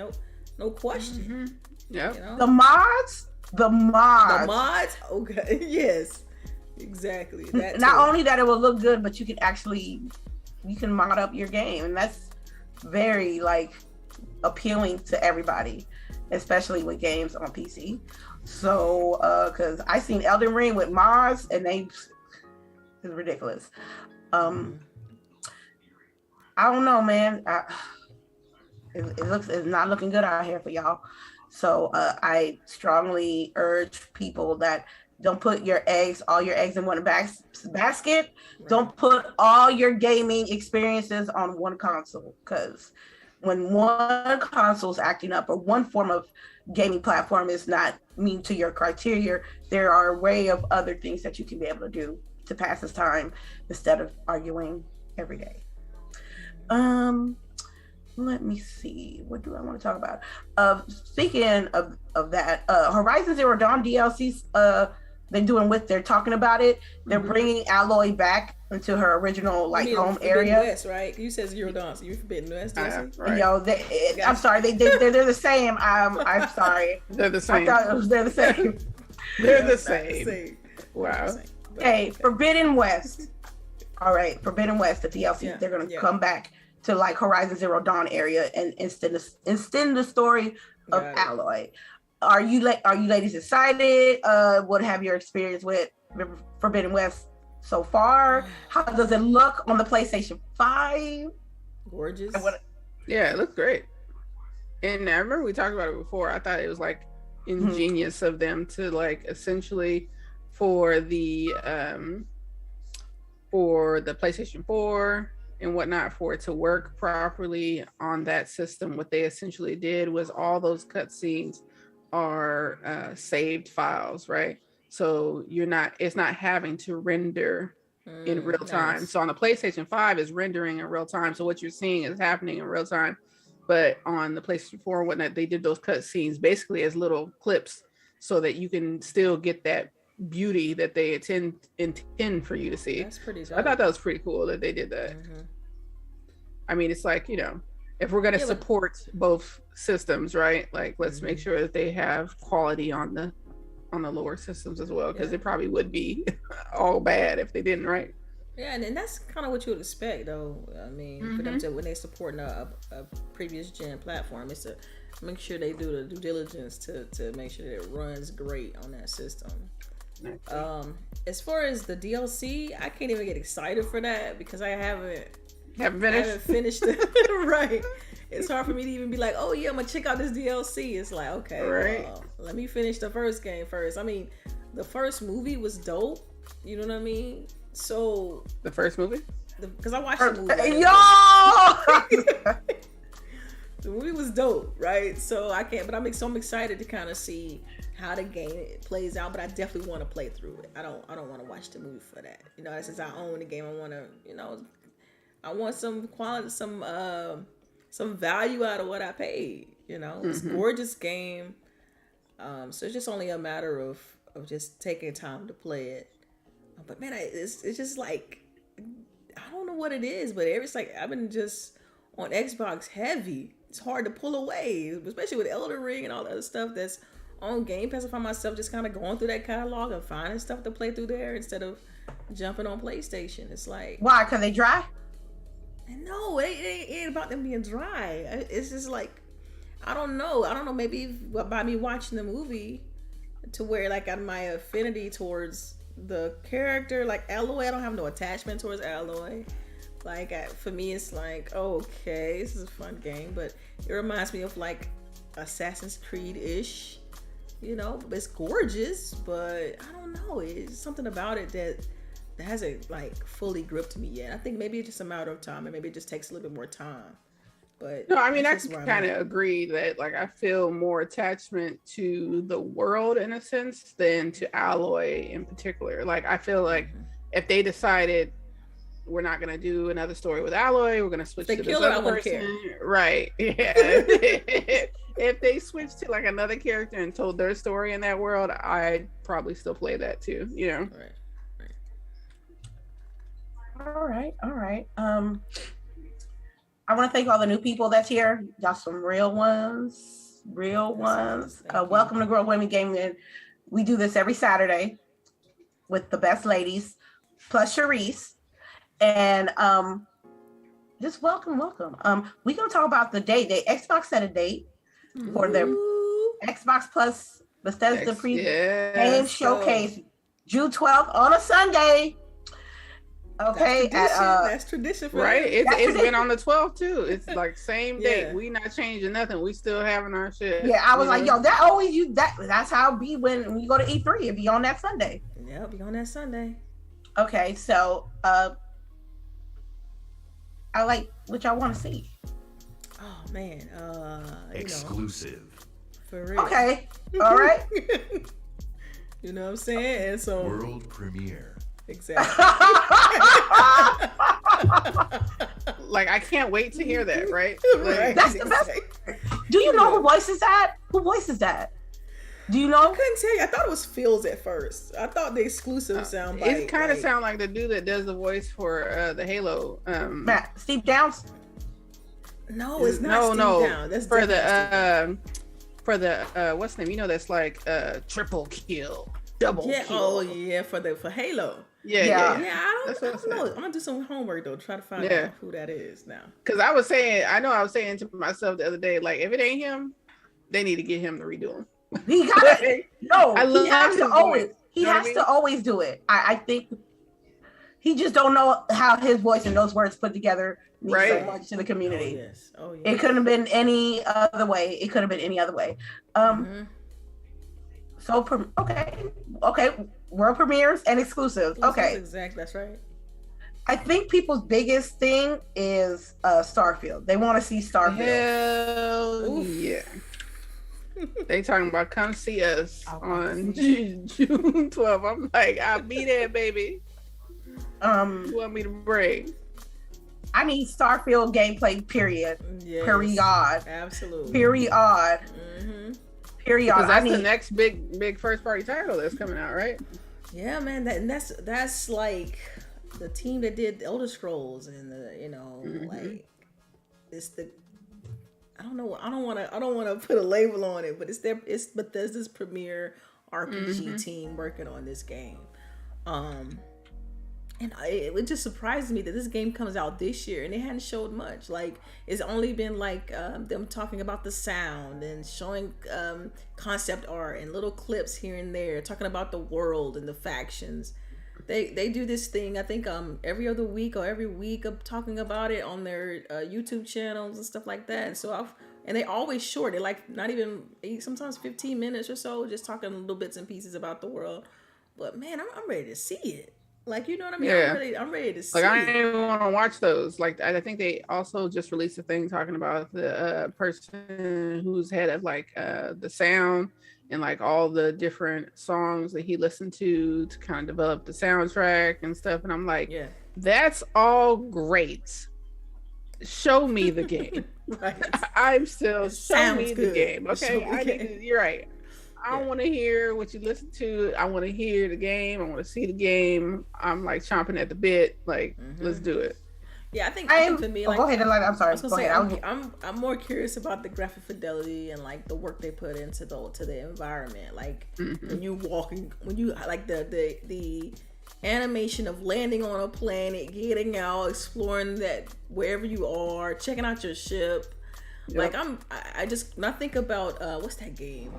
No question. Mm-hmm. Yeah. You know? The mods. Okay. Yes. Exactly. That Not too. only that it will look good, but you can mod up your game, and that's very like appealing to everybody, especially with games on PC. So, because I seen Elden Ring with mods, and it's ridiculous. I don't know, man. It's not looking good out here for y'all. So, I strongly urge people that don't put all your eggs in one basket. Right. Don't put all your gaming experiences on one console, because when one console is acting up or one form of gaming platform is not meet to your criteria, there are a array of other things that you can be able to do to pass this time instead of arguing every day. Let me see. What do I want to talk about? Speaking of that, Horizon Zero Dawn DLCs, they're talking about it. They're bringing Aloy back into her original home area. West, right? You said Zero Dawn, so you're Forbidden West. Right. Yo, I'm sorry. They're the same. I'm sorry. They're the same. I thought they're the same. They're the same. Wow. Hey, Forbidden West. All right, Forbidden West, the DLC. Yeah. They're gonna come back to Horizon Zero Dawn area and extend the story of Aloy. Are you ladies excited? What have your experience with Forbidden West so far? How does it look on the PlayStation 5? Gorgeous. Yeah, it looks great. And I remember we talked about it before. I thought it was ingenious of them to essentially for the PlayStation 4 and whatnot, for it to work properly on that system. What they essentially did was all those cutscenes are saved files, right? So it's not having to render in real time. Nice. So on the PlayStation 5 is rendering in real time. So what you're seeing is happening in real time. But on the PlayStation 4 and whatnot, they did those cutscenes basically as little clips so that you can still get that beauty that they intend for you to see. That's pretty so I thought that was pretty cool that they did that. Mm-hmm. I mean, it's if we're going to support both systems, right? Let's make sure that they have quality on the lower systems as well, because it probably would be all bad if they didn't, right? Yeah, and that's kind of what you would expect, though. I mean, for them to, when they support a previous gen platform, it's to make sure they do the due diligence to make sure that it runs great on that system. As far as the DLC, I can't even get excited for that because I haven't finished it. Right. It's hard for me to even be like, oh yeah, I'm gonna check out this DLC. It's like, okay, right. Well, let me finish the first game first. I mean, the first movie was dope. You know what I mean? So the first movie? Because I watched the movie. The movie was dope, right? So I can't, but I'm excited to kind of see how the game plays out. But I definitely want to play through it. I don't want to watch the movie for that. Since I own the game, I want to, I want some quality, some value out of what I paid. It's a gorgeous game. So it's just only a matter of just taking time to play it. But man, it's just I don't know what it is, but it's I've been just on Xbox heavy. It's hard to pull away, especially with Elden Ring and all the other stuff that's on Gamepass. I find myself just kind of going through that catalog and finding stuff to play through there instead of jumping on PlayStation. It's why? Because they dry? No, it ain't about them being dry. It's just I don't know. Maybe by me watching the movie to where on my affinity towards the character, Aloy, I don't have no attachment towards Aloy. For me, it's okay, this is a fun game, but it reminds me of Assassin's Creed-ish. It's gorgeous, but I don't know. It's something about it that hasn't fully gripped me yet. I think maybe it's just a matter of time, and maybe it just takes a little bit more time. But no, I mean, I kind of agree that I feel more attachment to the world in a sense than to Aloy in particular. I feel if they decided we're not gonna do another story with Aloy, we're gonna switch to this other person, right? Yeah. If they switched to another character and told their story in that world, I'd probably still play that too. Right. right, all right. I want to thank all the new people that's here. Y'all some real ones, real ones. Welcome to Grown Women Gaming. We do this every Saturday with the best ladies, plus CHAREECE. And just welcome. We're gonna talk about the date. Xbox set a date for their Xbox Plus Bethesda game showcase, June 12th on a Sunday. Okay, that's tradition for right. It's been on the 12th too. It's like same date. We not changing nothing. We still having our shit. Yeah, I was like, yo, that always that's how it be when you go to E3. It be on that Sunday. Yeah, it'll be on that Sunday. Okay, so I like what y'all want to see. Oh man, exclusive. For real. Okay, all right. You know what I'm saying? And so world premiere. Exactly. Like I can't wait to hear that. Right? Right. That's the best. Do you know who voices that? Who voices that? Do you know? I couldn't tell you. I thought it was Phil's at first. I thought the exclusive sound bite. It kind of sound like the dude that does the voice for the Halo. Matt, Steve Downs. No, it's not. Steve Downs. That's for the what's the name? You know, that's like triple kill, double kill. Oh yeah, for Halo. Yeah. I don't know. I'm gonna do some homework though, try to find out who that is now. Because I was saying to myself the other day, like if it ain't him, they need to get him to redo him. He got it. No, he has to always. He has to always do it. I think he just don't know how his voice and those words put together mean so much to the community. Oh yes. It couldn't have been any other way. So okay, world premieres and exclusives. Okay, exactly. That's right. I think people's biggest thing is Starfield. They want to see Starfield. Hell yeah. They talking about come see us on June 12th. I'm like, I'll be there, baby. You want me to bring? I need Starfield gameplay. Period. Yes, period. Absolutely. Period. Mm-hmm. Period. Because that's the next big first party title that's coming out, right? Yeah, man. That's like the team that did the Elder Scrolls and like it's the. I don't know. I don't want to put a label on it, but it's Bethesda's premier RPG team working on this game. And it just surprised me that this game comes out this year and they hadn't showed much. Like it's only been like them talking about the sound and showing concept art and little clips here and there, talking about the world and the factions. They do this thing, I think every other week or every week of talking about it on their YouTube channels and stuff like that. And so and they always short. They're like not even sometimes 15 minutes or so, just talking little bits and pieces about the world. But man, I'm ready to see it. Like, you know what I mean? Yeah. I'm ready to see. Like, I didn't want to watch those. Like, I think they also just released a thing talking about the person who's head of like the sound and like all the different songs that he listened to kind of develop the soundtrack and stuff. And I'm like, that's all great. Show me the game. Right. I'm still show me good. The game. Okay, you're right. I don't want to hear what you listen to. I want to hear the game. I want to see the game. I'm like chomping at the bit. Like, let's do it. Yeah, I think for me, like, go ahead, Delillah. I'm sorry. I was gonna say, I'm more curious about the graphic fidelity and like the work they put into the environment. Like when you like the animation of landing on a planet, getting out, exploring that wherever you are, checking out your ship. Yep. Like I just when I think about what's that game?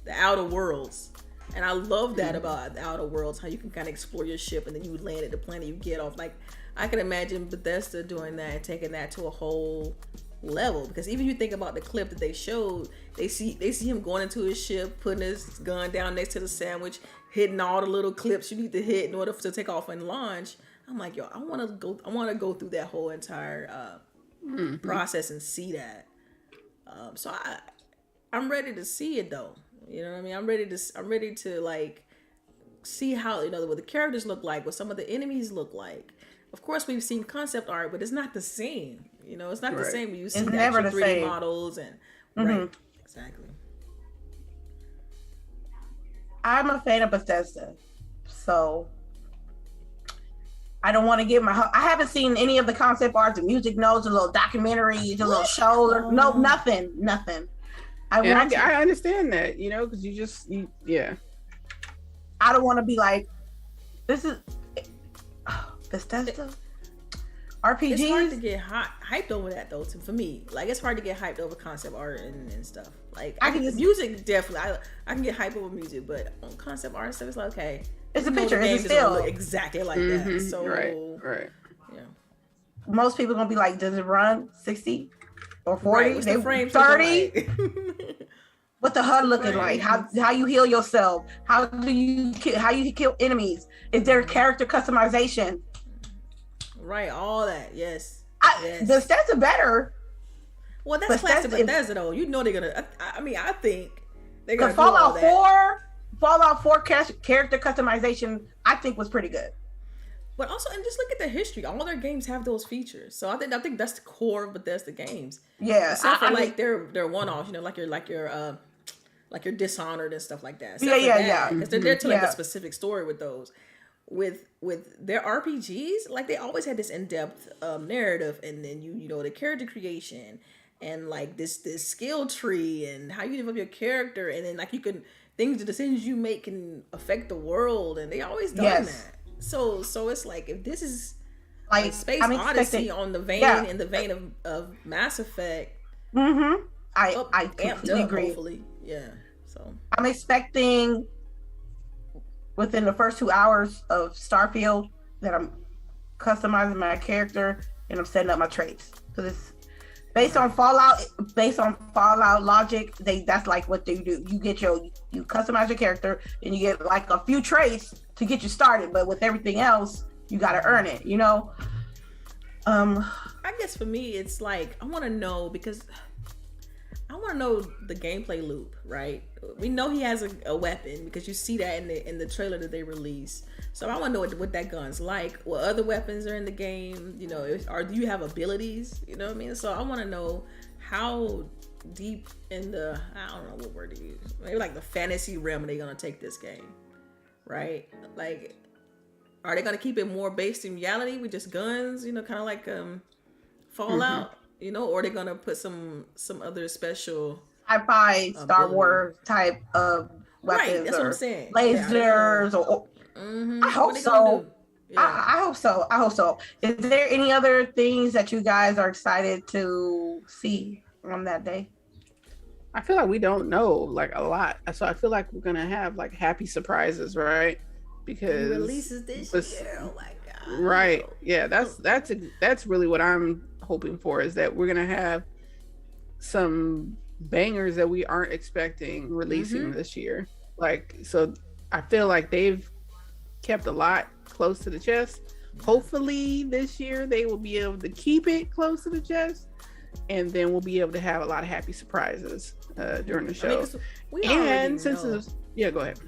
The Outer Worlds. And I love that about the Outer Worlds, how you can kind of explore your ship and then you land at the planet, you get off. Like I can imagine Bethesda doing that and taking that to a whole level, because even you think about the clip that they showed, they see him going into his ship, putting his gun down next to the sandwich, hitting all the little clips you need to hit in order to take off and launch. I'm like, yo, I want to go through that whole entire process and see that. So I'm ready to see it though. You know what I mean? I'm ready to like see how, what the characters look like, what some of the enemies look like. Of course, we've seen concept art, but it's not the same. It's not the same when you see the actual 3D models and right. Exactly. I'm a fan of Bethesda, so I don't want to get I haven't seen any of the concept art, the music notes, the little documentaries, the little shows. No, nothing. I understand that, because yeah. I don't want to be like, this is Bethesda RPGs. It's hard to get hyped over that though. For me, like it's hard to get hyped over concept art and stuff. Like I can music definitely. I can get hyped over music, but on concept art and stuff, it's like okay, it's a picture. It's a still exactly like that. So right. Yeah. Most people gonna be like, does it run 60 or 40? Right. The frame 30. What the HUD looking like? How you heal yourself? How you kill enemies? Is there character customization? Right, all that. Yes. The stats are better. Well, that's classic Bethesda though. You know they're gonna. I think they're gonna. Fallout 4 character customization, I think was pretty good. But also, and just look at the history. All their games have those features. So I think that's the core of Bethesda games. Yeah, except for they're one-offs. Like you're Dishonored and stuff like that. Yeah. Because they're telling a specific story with those. With their RPGs, like they always had this in-depth narrative, and then you know the character creation and like this skill tree and how you develop your character, and then like the decisions you make can affect the world, and they always done that. So it's like if this is like Space Odyssey on the vein in the vein of Mass Effect. Mm-hmm. I completely agree. Hopefully, yeah. So I'm expecting within the first 2 hours of Starfield that I'm customizing my character and I'm setting up my traits. Because it's based on Fallout logic. That's like what they do. You customize your character and you get like a few traits to get you started. But with everything else, you got to earn it, I guess for me, it's like I want to know because I want to know the gameplay loop, right? We know he has a weapon because you see that in the trailer that they released. So I want to know what that gun's like, what other weapons are in the game, or do you have abilities? You know what I mean? So I want to know how deep in the, I don't know what word to use, maybe like the fantasy realm are they going to take this game, right? Like, are they going to keep it more based in reality with just guns, kind of like Fallout? Or they're gonna put some other special sci-fi Star Wars type of weapons, right? That's what I'm saying. Lasers, I hope so. Yeah. I hope so. I hope so. Is there any other things that you guys are excited to see on that day? I feel like we don't know like a lot, so I feel like we're gonna have like happy surprises, right? Because releases this year. Oh my god! Right? Yeah, that's really what I'm hoping for, is that we're gonna have some bangers that we aren't expecting releasing this year. Like, so I feel like they've kept a lot close to the chest. Hopefully this year they will be able to keep it close to the chest, and then we'll be able to have a lot of happy surprises during the show. Go ahead.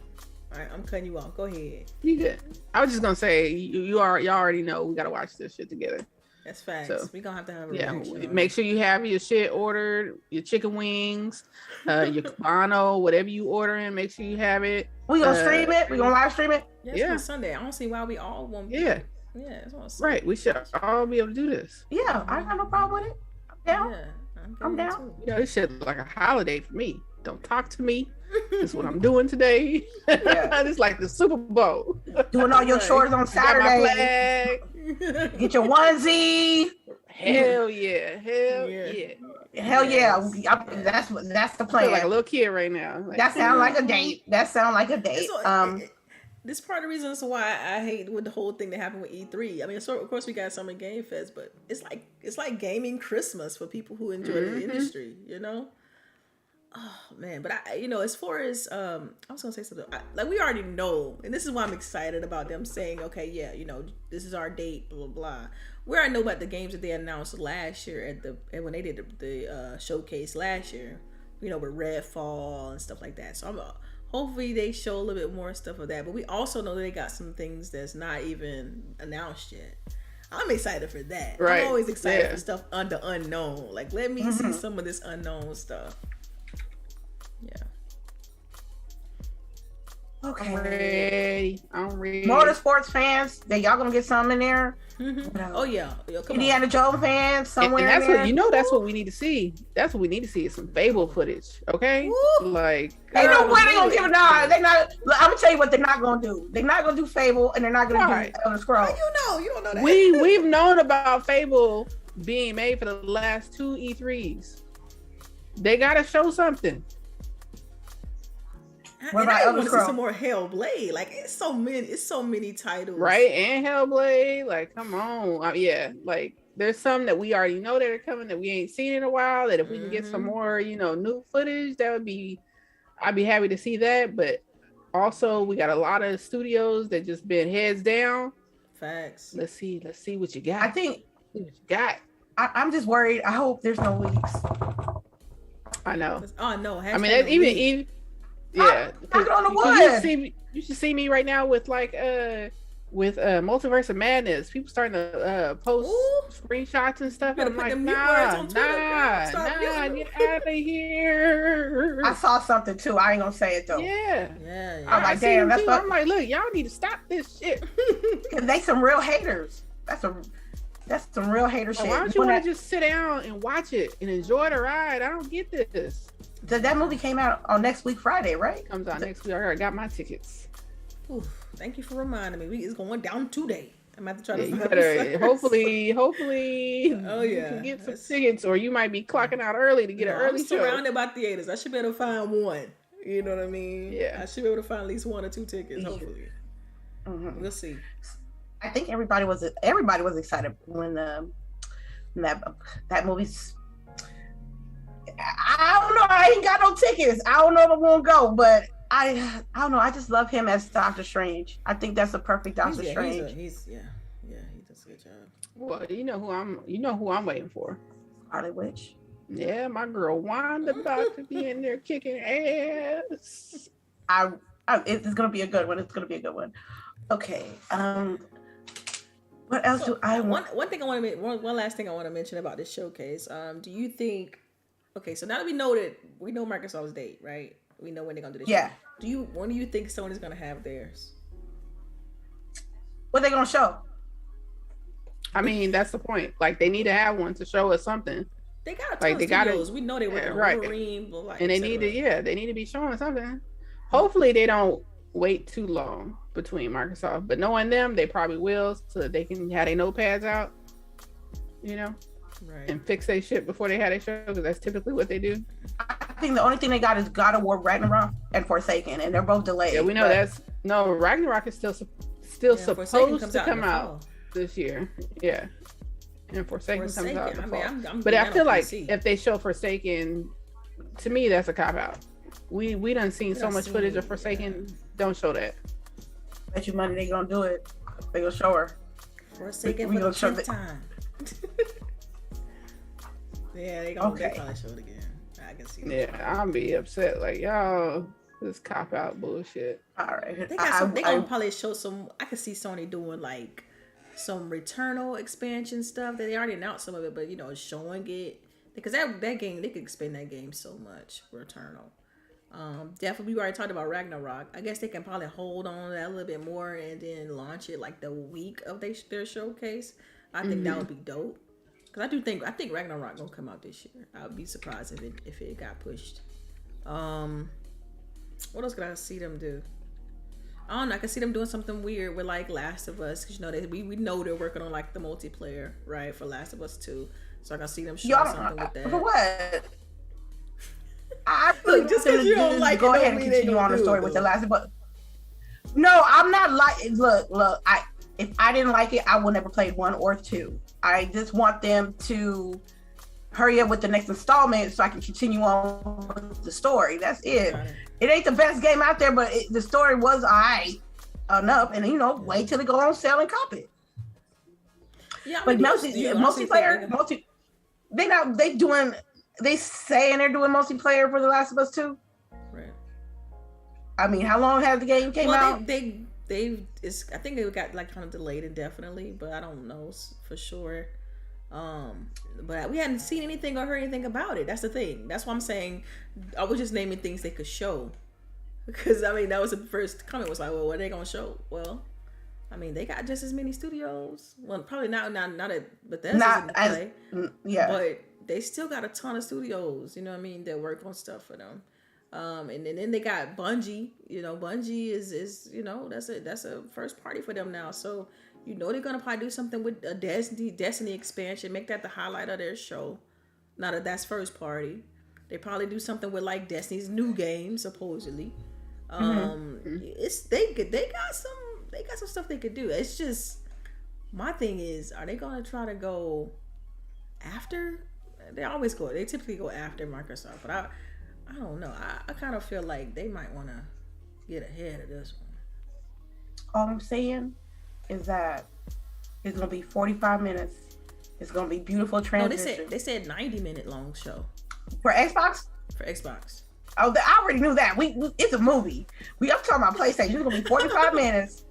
All right, I'm cutting you off. Go ahead. You good? I was just gonna say y'all already know we gotta watch this shit together. That's facts. So, we gonna have to have a reaction. Make sure you have your shit ordered, your chicken wings, your Cubano, whatever you ordering. Make sure you have it. We gonna stream it. We gonna live stream it. Yeah, it's on Sunday. I don't see why we all won't. Yeah, it's on Sunday. Right. We should all be able to do this. Yeah, I got no problem with it. I'm down. Yeah, I'm down. This shit like a holiday for me. Don't talk to me. This is what I'm doing today. It's like the Super Bowl. Doing all your chores on Saturday. Get your onesie. Hell yeah. That's the plan. I feel like a little kid right now. Like, that sounds like a date. This part of the reason is why I hate with the whole thing that happened with E3. I mean, so of course we got Summer Game Fest, but it's like gaming Christmas for people who enjoy the industry, Oh man, but as far as I was gonna say something like we already know, and this is why I'm excited about them saying, okay, yeah, this is our date, blah blah blah. We already know about the games that they announced last year when they did the showcase last year, with Redfall and stuff like that. So hopefully they show a little bit more stuff of that. But we also know that they got some things that's not even announced yet. I'm excited for that. Right. I'm always excited for stuff under unknown. Like, let me see some of this unknown stuff. Yeah. Okay. I'm ready. Motorsports fans, y'all gonna get something in there. Oh yeah, Indiana Jones fans somewhere. And that's in there. what you know. That's what we need to see. That's what we need to see is some Fable footage. Okay, like ain't no way they gonna give it. Nah, they not. Look, I'm gonna tell you what they're not gonna do. They're not gonna do Fable, and they're not gonna do Elder Scrolls. You don't know that. We've known about Fable being made for the last 2 E3s. They gotta show something. What about I Elder want to see Scrolls? some more Hellblade. Like it's so many titles. Right, and Hellblade. Like, come on. Yeah, like there's some that we already know that are coming that we ain't seen in a while. That if we can get some more, new footage, I'd be happy to see that. But also, we got a lot of studios that just been heads down. Facts. Let's see what you got. I think what you got. I'm just worried. I hope there's no leaks. I know. Oh no. I mean, that's even. Yeah, knock on the wood. You should see me right now with Multiverse of Madness. People starting to post screenshots and stuff. I'm like, nah, get out of here. I saw something too. I ain't gonna say it though. Yeah. I'm like, damn. That's what I'm like, look, y'all need to stop this shit. Cause they some real haters. That's some real hater shit. Why don't you want to just sit down and watch it and enjoy the ride? I don't get this. That movie came out on next week Friday, right? Comes out next week. I already got my tickets. Oof, thank you for reminding me. It's going down today. I'm about to try to you better, hopefully oh you can get some tickets, or you might be clocking out early to get an early show. I'm surrounded by theaters. I should be able to find one. You know what I mean? Yeah. I should be able to find at least 1 or 2 tickets, hopefully. Mm-hmm. We'll see. I think everybody was excited when that movie's. I don't know. I ain't got no tickets. I don't know if I'm gonna go, but I don't know. I just love him as Doctor Strange. I think that's a perfect Doctor Strange. He does a good job. Well, you know who I'm waiting for. Scarlet Witch. Yeah, my girl Wanda about to be in there kicking ass. It's gonna be a good one. It's gonna be a good one. Okay. What else do I want? One thing I want to one last thing I want to mention about this showcase. Do you think? Okay, so now that we know Microsoft's date, right? We know when they're gonna do this. Yeah. When do you think Sony's gonna have theirs? What they gonna show? I mean, that's the point. Like, they need to have one to show us something. They got a ton of studios. We know they were right. Wolverine, and they need to, they need to be showing something. Hopefully, they don't wait too long between Microsoft, but knowing them, they probably will, so that they can have their notepads out, right, and fix their shit before they have their show, because that's typically what they do. I think the only thing they got is God of War Ragnarok and Forsaken, and they're both delayed. Yeah, we know Ragnarok is still supposed to come out this year. Yeah, and Forsaken comes out in the fall. But I feel like if they show Forsaken, to me that's a cop out. We done seen so much footage of Forsaken. Yeah. Don't show that. Bet you money they gonna do it. They gonna show her. Forsaken for the 10th time. Yeah, they gonna probably show it again. I can see that. Yeah, I'll be upset. Like, y'all, this cop out bullshit. All right. They gonna probably show some. I could see Sony doing like some Returnal expansion stuff. They already announced some of it, but showing it, because that game, they could expand that game so much. Returnal. Definitely, we already talked about Ragnarok. I guess they can probably hold on to that a little bit more and then launch it like the week of their showcase. I think that would be dope. Because I think Ragnarok gonna come out this year. I would be surprised if it got pushed. What else could I see them do? I don't know. I can see them doing something weird with like Last of Us, because we know they're working on like the multiplayer, right, for Last of Us 2. So I can see them showing something with that. For what? I look, just because you don't like go it, ahead and continue on the story with the Last of Us. No, I'm not like. Look. If I didn't like it, I will never play 1 or 2. I just want them to hurry up with the next installment so I can continue on with the story. That's it. Right. It ain't the best game out there, but the story was alright enough. And wait till it go on sale and cop it. Yeah, but multiplayer, they saying they're doing multiplayer for The Last of Us 2. Right. I mean, how long has the game came out? I think they got like kind of delayed indefinitely, but I don't know for sure. But we hadn't seen anything or heard anything about it. That's the thing. That's why I'm saying I was just naming things they could show. Because I mean, that was the first comment was like, well, what are they gonna show? Well, I mean, they got just as many studios. Well, probably not at Bethesda's in Not as play, yeah. but they still got a ton of studios. You know what I mean? That work on stuff for them. And then they got Bungie. You know, Bungie is you know that's a first party for them now. So you know they're gonna probably do something with a Destiny expansion. Make that the highlight of their show. Now that's first party. They probably do something with like Destiny's new game supposedly. It's they got some stuff they could do. It's just my thing is, are they gonna try to go after? They typically go after Microsoft, but I don't know. I kind of feel like they might want to get ahead of this one. All I'm saying is that it's gonna be 45 minutes. It's gonna be beautiful transition. No, they said 90-minute long show for Xbox. For Xbox. Oh, I already knew that. We it's a movie. I'm talking about PlayStation. It's gonna be 45 minutes.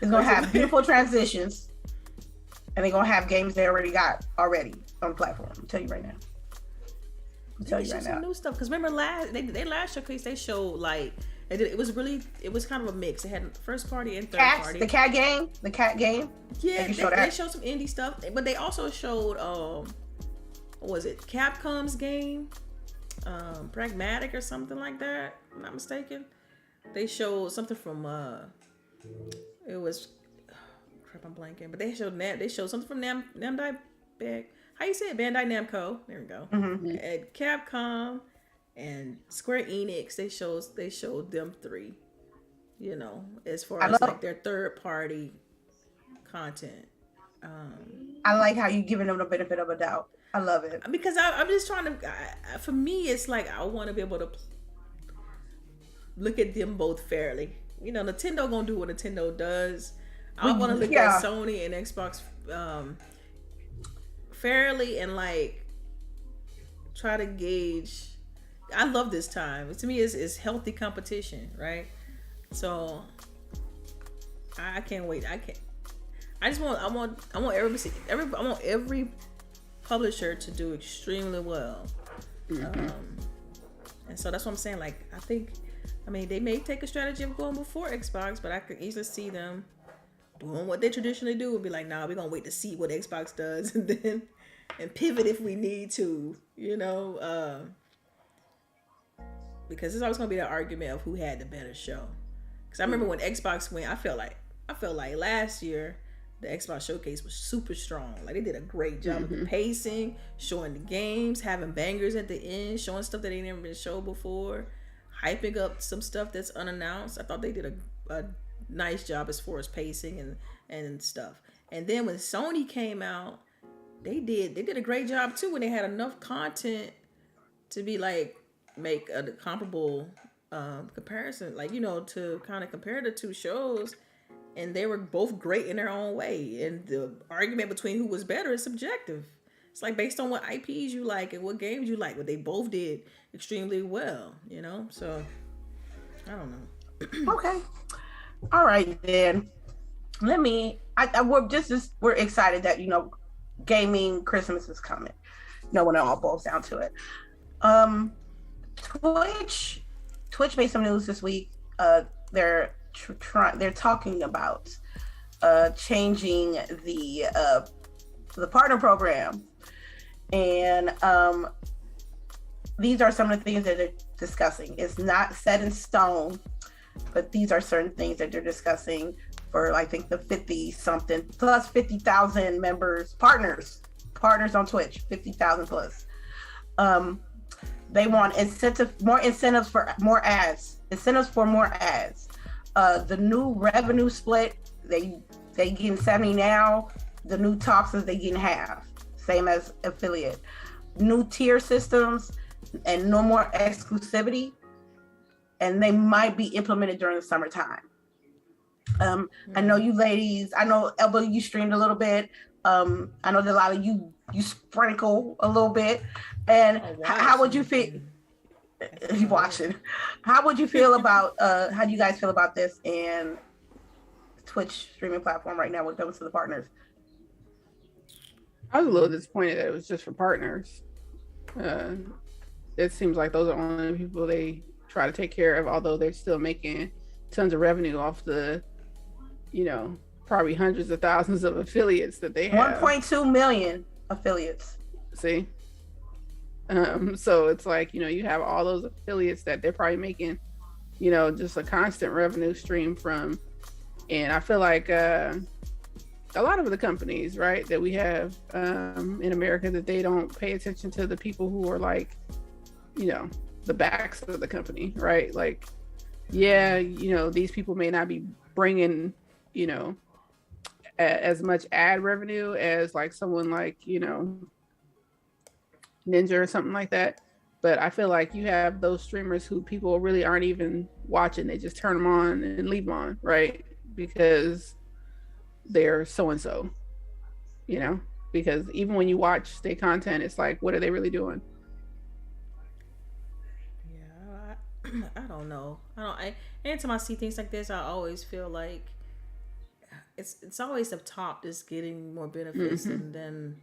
It's gonna have beautiful transitions, and they're gonna have games they already got on the platform. I'll tell you right now. They showed some new stuff because remember last showcase they showed like it was kind of a mix. They had first party and third party. The cat game. Yeah, they showed some indie stuff, but they also showed what was it? Capcom's game, Pragmatic or something like that. If I'm not mistaken. They showed something from it was crap. I'm blanking, but they showed something from Namdai. How you say it? Bandai Namco. There we go. Mm-hmm. At Capcom and Square Enix, they showed them three. You know, as far as like their third party content. I like how you giving them the benefit of a doubt. I love it because I'm just trying to. For me, it's like I want to be able to look at them both fairly. You know, Nintendo gonna do what Nintendo does. I want to look at Sony and Xbox fairly and like try to gauge. I love this time. To me, it's healthy competition, right? So I can't wait. I want every publisher to do extremely well. And so that's what I'm saying. Like I mean, they may take a strategy of going before Xbox, but I could easily see them doing what they traditionally do. Would be like, nah, we're gonna wait to see what Xbox does, and pivot if we need to. You know, because there's always gonna be that argument of who had the better show. Because I remember when Xbox went, I felt like last year the Xbox showcase was super strong. Like they did a great job of the pacing, showing the games, having bangers at the end, showing stuff that they never been shown before, hyping up some stuff that's unannounced. I thought they did a nice job as far as pacing and stuff. And then when Sony came out, they did a great job too when they had enough content to be like make a comparable comparison, like, you know, to kind of compare the two shows. And they were both great in their own way. And the argument between who was better is subjective. It's like based on what IPs you like and what games you like. But they both did extremely well, you know? So, I don't know. Okay. All right, then. We're excited that, you know, gaming Christmas is coming. You know, when it all boils down to it. Twitch made some news this week. They're talking about changing the partner program, and these are some of the things that they're discussing. It's not set in stone, but these are certain things that they're discussing for, I think, the 50-something plus 50,000 members, partners on Twitch, 50,000 plus. They want more incentives for more ads. The new revenue split, they getting 70 now. The new talks is they getting half, same as affiliate. New tier systems and no more exclusivity, and they might be implemented during the summertime. I know you ladies, I know Elba, you streamed a little bit. I know that a lot of you sprinkle a little bit. And how would you feel? You watching? How would you feel about? How do you guys feel about this and Twitch streaming platform right now when it comes to the partners? I was a little disappointed that it was just for partners. It seems like those are only people they try to take care of, although they're still making tons of revenue off the, probably hundreds of thousands of affiliates that they have. 1.2 million affiliates. See? So it's like, you have all those affiliates that they're probably making, just a constant revenue stream from. And I feel like a lot of the companies, right, that we have in America, that they don't pay attention to the people who are like, the backs of the company, right? Like, yeah, these people may not be bringing, as much ad revenue as like someone like, Ninja or something like that. But I feel like you have those streamers who people really aren't even watching. They just turn them on and leave them on, right? Because they're so-and-so, because even when you watch their content, it's like, what are they really doing? Yeah, I don't know. Anytime I see things like this, I always feel like it's always the top that's getting more benefits than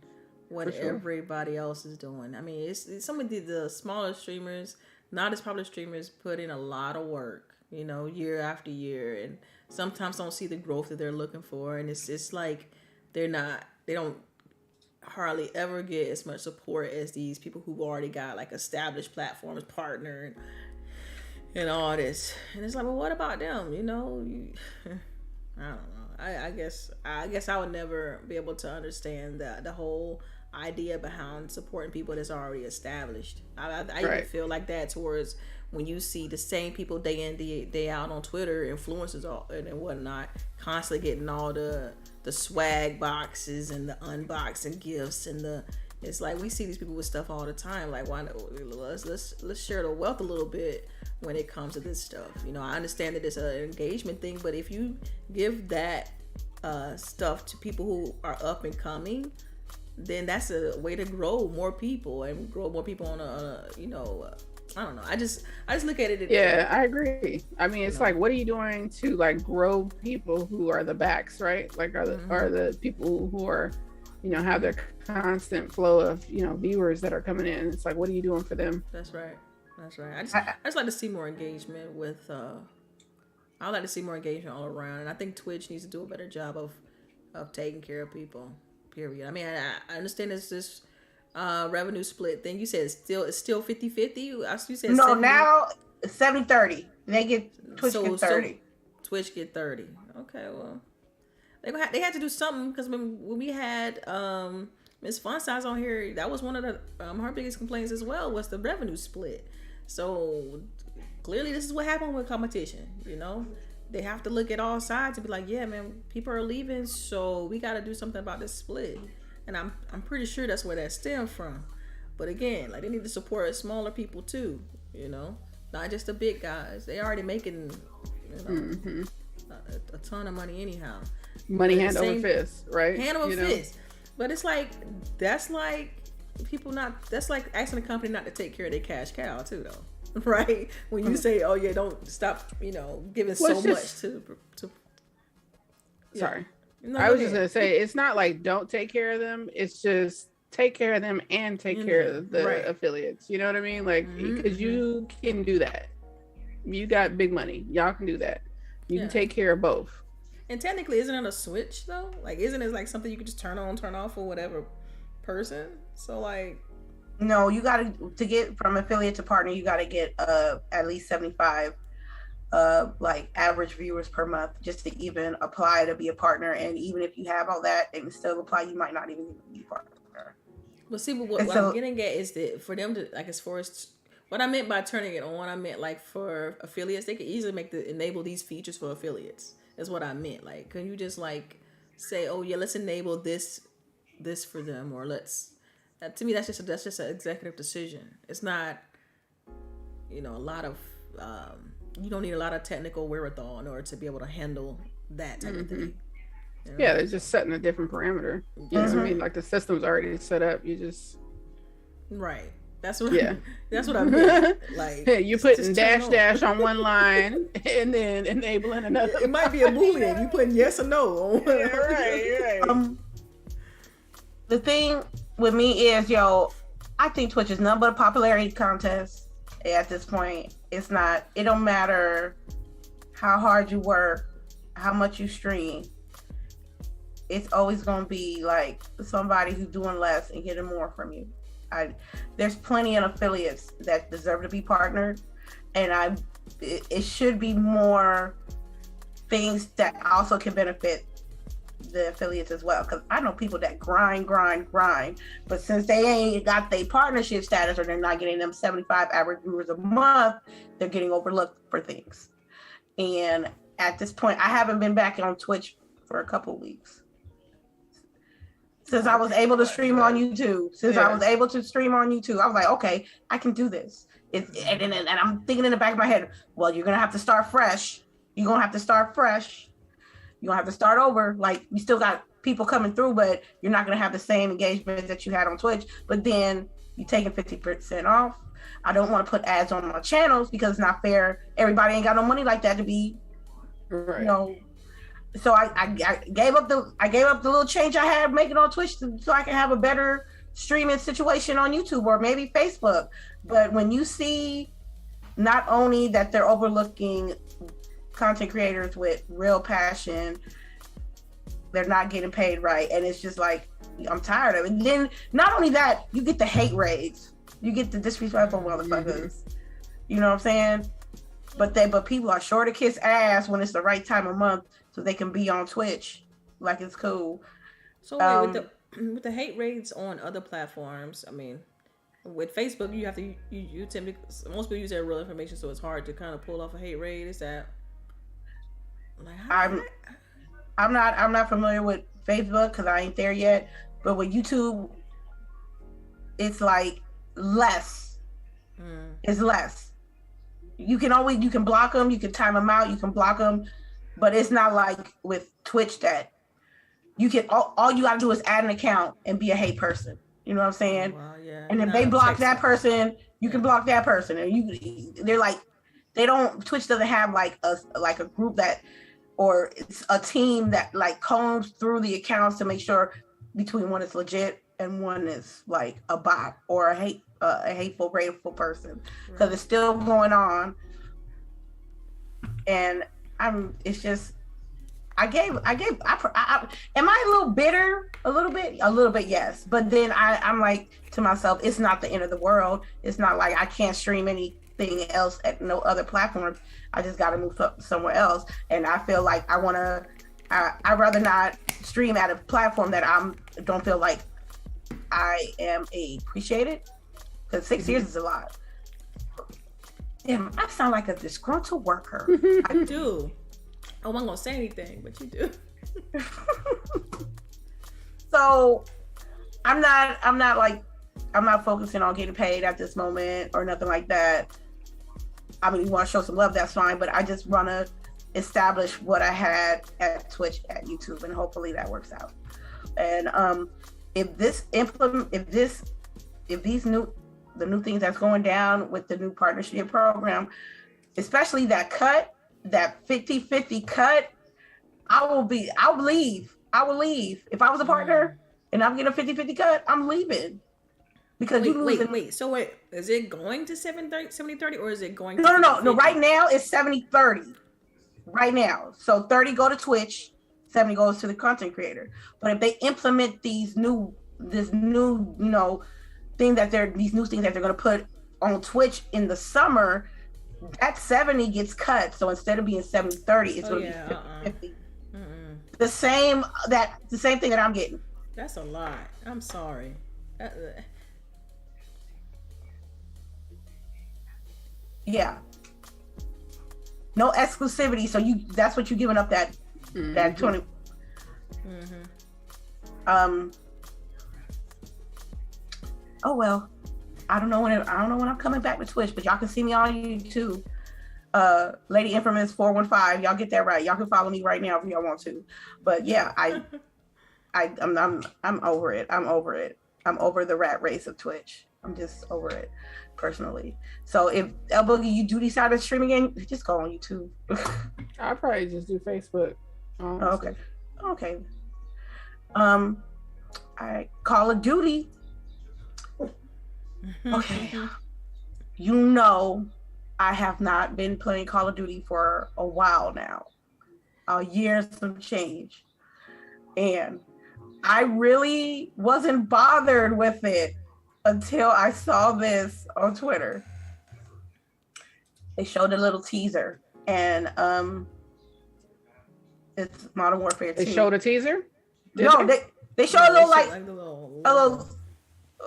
what everybody else is doing. I mean, it's some of the smaller streamers, not as popular streamers, put in a lot of work, year after year, and sometimes don't see the growth that they're looking for, and it's like they don't hardly ever get as much support as these people who already got like established platforms, partner, and all this. And it's like, well, what about them? I don't know. I guess I would never be able to understand the whole idea behind supporting people that's already established. I even feel like that towards when you see the same people day in day out on Twitter, influencers and whatnot, constantly getting all the swag boxes and the unboxing gifts and it's like we see these people with stuff all the time. Like, why not, let's share the wealth a little bit when it comes to this stuff. I understand that it's an engagement thing, but if you give that stuff to people who are up and coming, then that's a way to grow more people and grow more people on I don't know. I just look at it. Yeah, I agree. I mean, it's like, what are you doing to like grow people who are the backs, right? Like, are the people who are, have their constant flow of, viewers that are coming in. It's like, what are you doing for them? That's right. I just like to see more engagement with. I like to see more engagement all around, and I think Twitch needs to do a better job of taking care of people. Period. I mean, I understand it's this revenue split thing. You said it's still 50-50. You said no, 70. now 70-30. They get Twitch get 30. So Twitch get 30. Okay, well, they had to do something, because when we had Miss Fun Size on here, that was one of the her biggest complaints as well, was the revenue split. So clearly, this is what happened with competition. They have to look at all sides and be like, yeah, man, people are leaving, so we got to do something about this split. And I'm pretty sure that's where that stemmed from. But again, like, they need to support smaller people too, not just the big guys. They already making a ton of money anyhow. Money hand over fist, right? Hand over fist. But it's like, that's like asking a company not to take care of their cash cow too, though. Right, when you say, "Oh yeah, don't stop," giving so much to. Sorry, I was just gonna say, it's not like don't take care of them. It's just take care of them and take care of the affiliates. You know what I mean? Like, because you can do that. You got big money. Y'all can do that. You can take care of both. And technically, isn't it a switch though? Like, isn't it like something you can just turn on, turn off for whatever person? So like. No, you to get from affiliate to partner, you gotta get at least 75 like average viewers per month just to even apply to be a partner. And even if you have all that and still apply, you might not even be a partner. Well, see, what I'm getting at is that for them to, like, as far as what I meant by turning it on, I meant like for affiliates, they could easily enable these features for affiliates. Is what I meant. Like, can you just like say, oh yeah, let's enable this for them, or let's. To me, that's just an executive decision. It's not, a lot of, you don't need a lot of technical wherewithal in order to be able to handle that type of thing. Yeah, they're just setting a different parameter. I mean, like, the system's already set up. You just. Right. That's what I meant. Like, you putting dash on one line and then enabling another. It might be a Boolean. You putting yes or no on one. Right. The thing with me is, I think Twitch is nothing but a popularity contest. At this point, it don't matter how hard you work, how much you stream. It's always going to be like somebody who's doing less and getting more from you. There's plenty of affiliates that deserve to be partnered, and it should be more things that also can benefit the affiliates as well, because I know people that grind, but since they ain't got their partnership status, or they're not getting them 75 average viewers a month, they're getting overlooked for things. And at this point, I haven't been back on Twitch for a couple weeks since I was able to stream on YouTube. I was like, okay, I can do this. And I'm thinking in the back of my head, well, you're gonna have to start fresh. You're gonna have to start over. Like, you still got people coming through, but you're not gonna have the same engagement that you had on Twitch. But then you're taking 50% off. I don't want to put ads on my channels because it's not fair. Everybody ain't got no money like that to be, right. So I gave up the little change I had making on Twitch so I can have a better streaming situation on YouTube or maybe Facebook. But when you see not only that they're overlooking content creators with real passion, they're not getting paid right, and it's just like, I'm tired of it. And then not only that, you get the hate raids, you get the disrespectful motherfuckers. You know what I'm saying? But people are sure to kiss ass when it's the right time of month so they can be on Twitch like it's cool. So wait, with the hate raids on other platforms, I mean, with Facebook, you have to you tend to, most people use their real information, so it's hard to kind of pull off a hate raid. Is that like, I'm not familiar with Facebook because I ain't there yet, but with YouTube, it's like less. It's less. You can block them, you can time them out, you can block them, but it's not like with Twitch that you can all you gotta do is add an account and be a hate person. You know what I'm saying? Well, yeah. And if they block that person, you can block that person. And they're like, Twitch doesn't have like a group that, or it's a team that like combs through the accounts to make sure between one is legit and one is like a bot or a hateful, grateful person, because it's still going on. And it's just, am I a little bitter? A little bit, yes. But then I'm like to myself, it's not the end of the world. It's not like I can't stream anything else at no other platform. I just got to move somewhere else. And I feel like I'd rather not stream at a platform that don't feel like I am appreciated. Because 6 years is a lot. Damn, I sound like a disgruntled worker. I do. I'm not gonna say anything, but you do. So I'm not focusing on getting paid at this moment or nothing like that. I mean, you want to show some love, that's fine, but I just want to establish what I had at Twitch, at YouTube, and hopefully that works out. And if the new things that's going down with the new partnership program, especially that 50-50 cut, I will leave. If I was a partner and I'm getting a 50-50 cut, I'm leaving. Because wait. So wait, is it going to 70-30 or is it going to No, right now it's 70-30. Right now. So 30 go to Twitch, 70 goes to the content creator. But if they implement these new things that they're going to put on Twitch in the summer, that 70 gets cut. So instead of being 70-30, it's going to be 50-50. The same thing that I'm getting. That's a lot. I'm sorry. Yeah. No exclusivity. So that's what you're giving up that 20. Oh well. I don't know when I'm coming back to Twitch, but y'all can see me on YouTube. Lady Infamous 415. Y'all get that right. Y'all can follow me right now if y'all want to. But yeah, I'm over it. I'm over the rat race of Twitch. I'm just over it personally. So if LBOOGIE, you do decide to stream again, just go on YouTube. I'll probably just do Facebook. Okay. All right. Call of Duty. Okay. you know, I have not been playing Call of Duty for a while now, a year and some change. And I really wasn't bothered with it until I saw this on Twitter. They showed a little teaser, and it's Modern Warfare 2. They showed a teaser? No, they showed a little like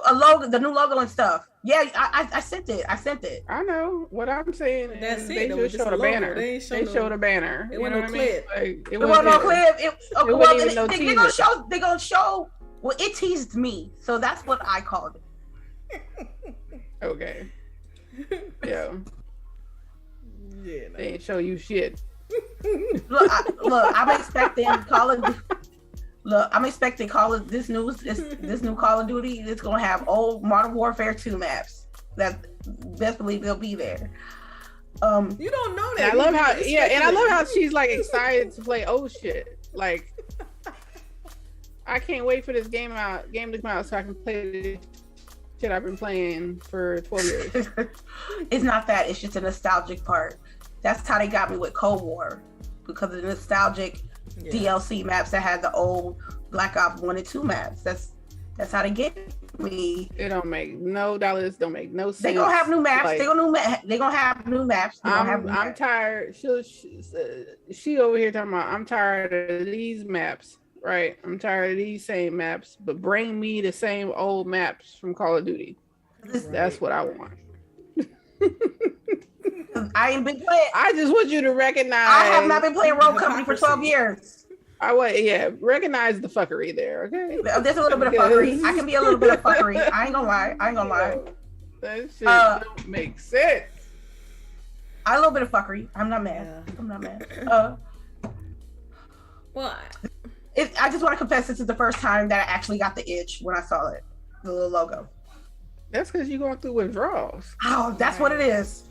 a logo, the new logo and stuff. Yeah, I sent it. I know. What I'm saying is they just showed a banner. They showed a banner. It wasn't no clip. It wasn't no clip. It wasn't even no teaser. They're gonna show. Well, it teased me, so that's what I called it. Okay. Yeah. Yeah. They ain't show you shit. Look, I'm expecting Call of Duty. Look, I'm expecting this new Call of Duty. It's gonna have old Modern Warfare 2 maps. That best believe they'll be there. You don't know that. I love how and I love how she's like excited to play old shit. Like, I can't wait for this game to come out so I can play this shit I've been playing for 12 years. It's not that. It's just a nostalgic part. That's how they got me with Cold War, because of the nostalgic DLC maps that had the old Black Ops 1 and 2 maps. That's how they get me. It don't make no dollars. Don't make no sense. They gonna have new maps. Like, they gonna have new maps. I'm tired. She over here talking about I'm tired of these maps. Right, I'm tired of these same maps, but bring me the same old maps from Call of Duty. That's what I want. I ain't been playing. I just want you to recognize. I have not been playing Rogue Company for 12 years. Recognize the fuckery there, okay? There's a little bit of fuckery. I can be a little bit of fuckery. I ain't gonna lie. That shit don't make sense. A little bit of fuckery. I'm not mad. Yeah. I'm not mad. Well, I just want to confess, this is the first time that I actually got the itch when I saw it, the little logo. That's because you're going through withdrawals. Oh, that's what it is.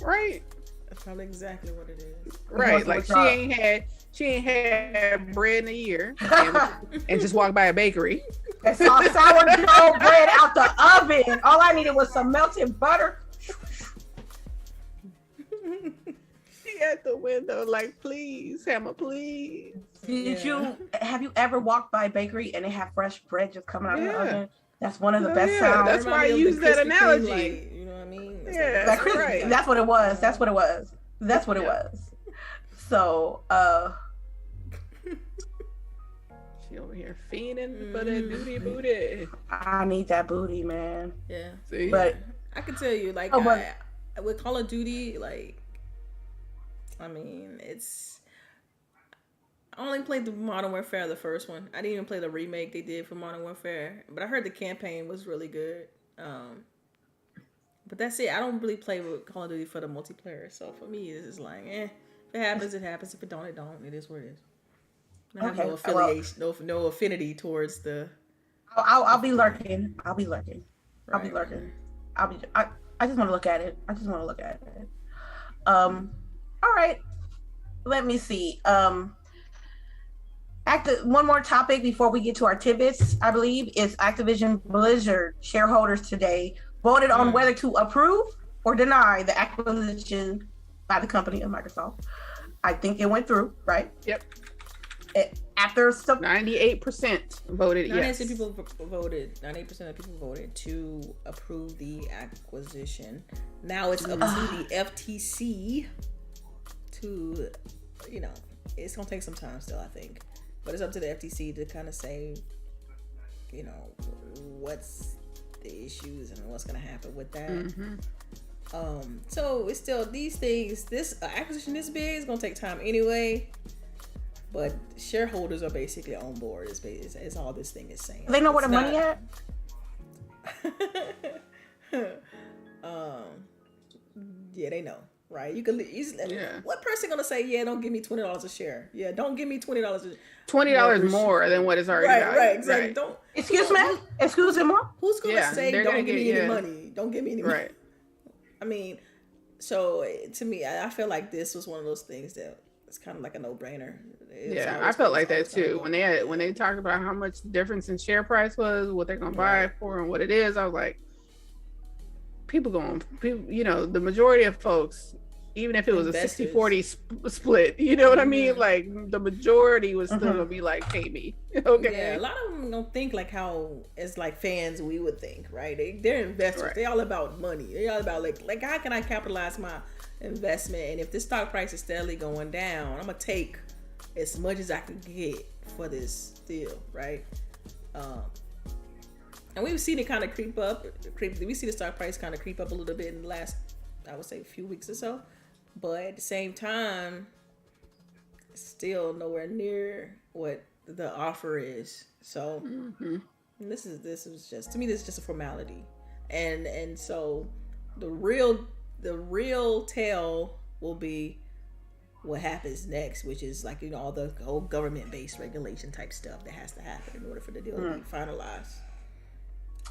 Right. That's probably exactly what it is. Right. Like she ain't had bread in a year and just walked by a bakery. And saw sourdough bread out the oven. All I needed was some melted butter. She at the window like, please, Hammer, please. Have you ever walked by a bakery and they have fresh bread just coming out of the oven? That's one of the best sounds. That's why I use that analogy. Light, you know what I mean? That's right. That's what it was. That's what it was. So, she over here fiending for that booty. I need that booty, man. Yeah. See? But I can tell you, like, with Call of Duty, like, I mean, I only played the Modern Warfare, the first one. I didn't even play the remake they did for Modern Warfare, but I heard the campaign was really good. But that's it. I don't really play with Call of Duty for the multiplayer. So for me, this is like, if it happens, it happens. If it don't, it don't. It is what it is. I have no affiliation, no affinity towards the. I'll be lurking. I'll be Right. lurking. I just want to look at it. All right. Let me see. One more topic before we get to our tidbits, I believe, is Activision Blizzard shareholders today voted on whether to approve or deny the acquisition by the company of Microsoft. I think it went through, right? Yep. After some 98% voted yes. 98% of people voted to approve the acquisition. Now it's up to the FTC to, it's gonna take some time still, I think. But it's up to the FTC to kind of say, what's the issues and what's going to happen with that. Mm-hmm. So it's still these things. This acquisition this big is going to take time anyway. But shareholders are basically on board. It's all this thing is saying. They know where the money at. Yeah, they know. Right, you could easily. Yeah. What person gonna say, "Yeah, don't give me $20 a share"? Yeah, don't give me $20. $20 more than what is already valued. Right, exactly. Right. Don't. Excuse me. Who's gonna say, "Don't give me any money"? Don't give me any money. Right. I mean, so to me, I feel like this was one of those things that it's kind of like a no-brainer. I felt like that too. When they talked about how much difference in share price was, what they're gonna buy it for, and what it is, I was like, the majority of folks, even if it was Investors. a 60-40 split, you know what I mean? Like the majority was still gonna be like, pay me. Okay. Yeah, a lot of them don't think like how as like fans we would think, right? They're investors. Right. They all about money. They all about like how can I capitalize my investment? And if this stock price is steadily going down, I'm gonna take as much as I can get for this deal, right? And we've seen it kind of creep up. We see the stock price kind of creep up a little bit in the last, I would say, few weeks or so. But at the same time, still nowhere near what the offer is. So this is just, to me, this is just a formality. And so the real tale will be what happens next, which is like, all the whole government-based regulation type stuff that has to happen in order for the deal to be finalized.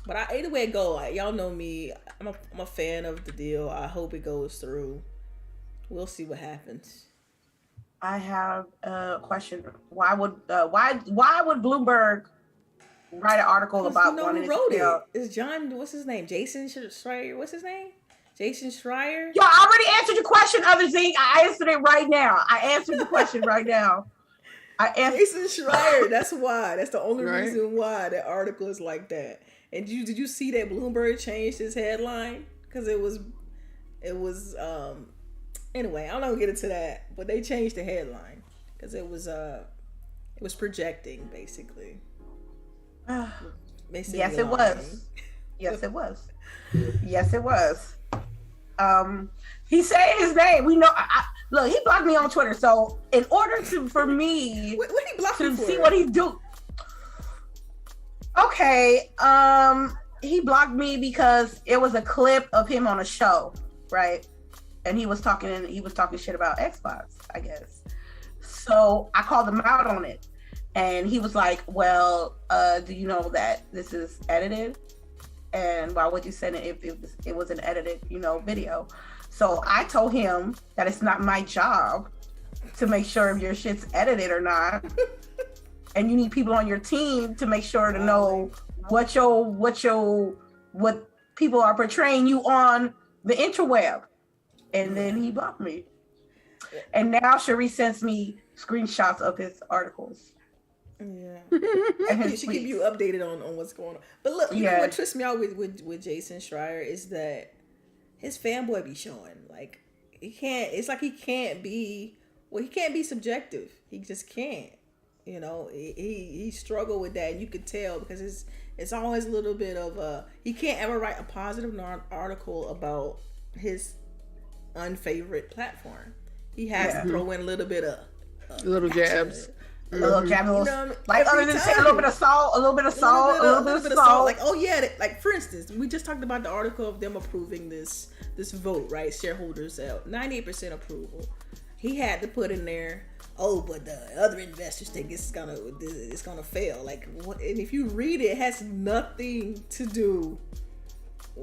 But either way it go, y'all know me. I'm a fan of the deal. I hope it goes through. We'll see what happens. I have a question. Why would Bloomberg write an article about wanting who wrote it? It's John. What's his name? Jason Schreier. What's his name? Jason Schreier. Yo, I already answered your question, Other Zeke. I answered it right now. I answered the question right now. Jason Schreier. That's why. That's the only Right. reason why that article is like that. And did you see that Bloomberg changed his headline? Because it was anyway, I'm not gonna get into that, but they changed the headline because it was projecting basically. Yes, it was. Yes, it was. Yes, it was. He said his name. We know. Look, he blocked me on Twitter. So in order for me what he blocked to you for? see what he's doing. Okay. He blocked me because it was a clip of him on a show, right? And he was talking shit about Xbox, I guess. So I called him out on it. And he was like, well, do you know that this is edited? And why would you send it if it was an edited, video? So I told him that it's not my job to make sure if your shit's edited or not. And you need people on your team to make sure to know what people are portraying you on the interweb. And then he blocked me. And now CHAREECE sends me screenshots of his articles. Yeah. And She keep you updated on what's going on. But look, you know what trips me out with Jason Schreier is that his fanboy be showing. Like he can't be subjective. He just can't. He struggled with that, and you could tell because it's always a little bit of he can't ever write a positive article about his unfavorite platform. He has to throw in a little bit of little jabs. A little jab, like every other than say a time. little bit of salt, a little bit of salt, a little bit of salt. Like, oh yeah, like for instance, we just talked about the article of them approving this vote, right? Shareholders 98% approval. He had to put in there, oh, but the other investors think it's gonna fail. Like, what? And if you read it, it has nothing to do.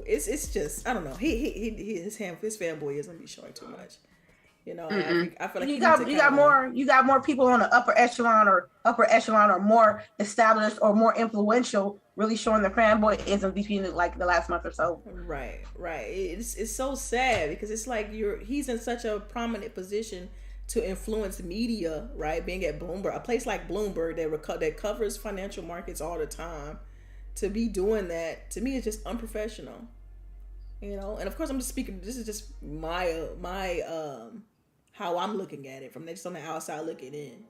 It's just, I don't know. His fanboy is gonna be showing too much. I feel like you got more people on the upper echelon or more established or more influential really showing their fanboyism between like the last month or so. Right. It's so sad because it's like he's in such a prominent position to influence media, right? Being at Bloomberg, a place like Bloomberg that covers financial markets all the time, to be doing that, to me is just unprofessional. And of course I'm just speaking. This is just my how I'm looking at it from just on the outside looking in.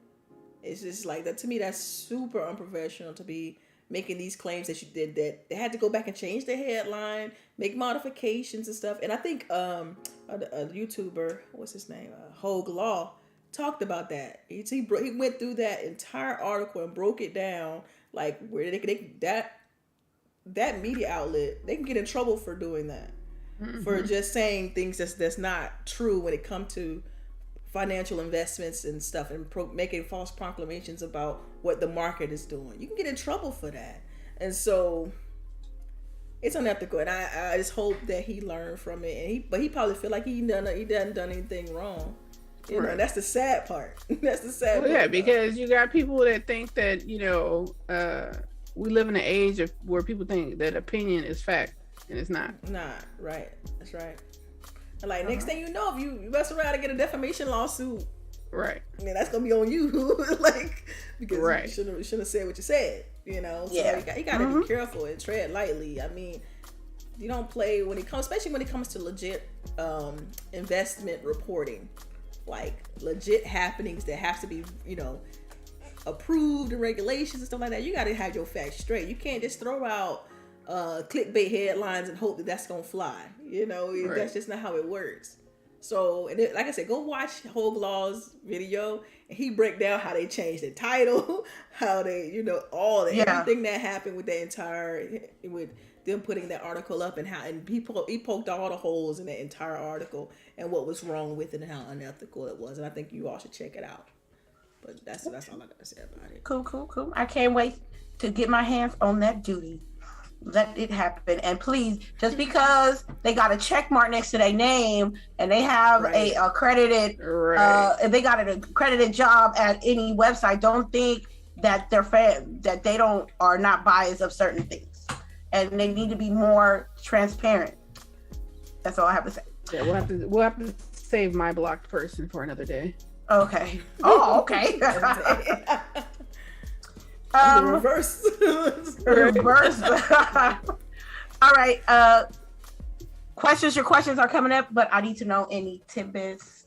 It's just like that to me. That's super unprofessional to be making these claims that you did, that they had to go back and change the headline, make modifications and stuff. And I think a YouTuber, what's his name, Hogue Law, talked about that. He went through that entire article and broke it down, like where that media outlet, they can get in trouble for doing that, for just saying things that's not true when it comes to financial investments and stuff, and making false proclamations about what the market is doing. You can get in trouble for that. And so it's unethical, and I just hope that he learned from it. But he probably feel like he doesn't done anything wrong. And that's the sad part. That's the sad part. Yeah, because you got people that think that we live in an age where people think that opinion is fact. and it's not. Nah, right. That's right. And like next thing you know, if you mess around and get a defamation lawsuit, Right. I mean that's gonna be on you, like because Right. you shouldn't have said what you said, you know. So Yeah. you gotta be careful and tread lightly. I mean, you don't play when it comes, especially when it comes to legit investment reporting, like legit happenings that have to be, you know, approved and regulations and stuff like that. You gotta have your facts straight. You can't just throw out clickbait headlines and hope that that's gonna fly. You know, that's just not how it works. So, and like I said, go watch Hoglaw's video, and he break down how they changed the title, how they, you know, all the everything that happened with the entire, with them putting that article up, and how, and he poked all the holes in the entire article and what was wrong with it and how unethical it was. And I think you all should check it out. But that's all I gotta say about it. Cool. I can't wait to get my hands on that duty. Let it happen. And please, just because they got a check mark next to their name and they have a accredited, if they got an accredited job at any website, don't think that they're that they are not biased of certain things. And they need to be more transparent. That's all I have to say. Yeah, we'll have to save my blocked person for another day. Okay. Oh, okay. The reverse. Reverse. All right. Your questions are coming up, but I need to know any tidbits,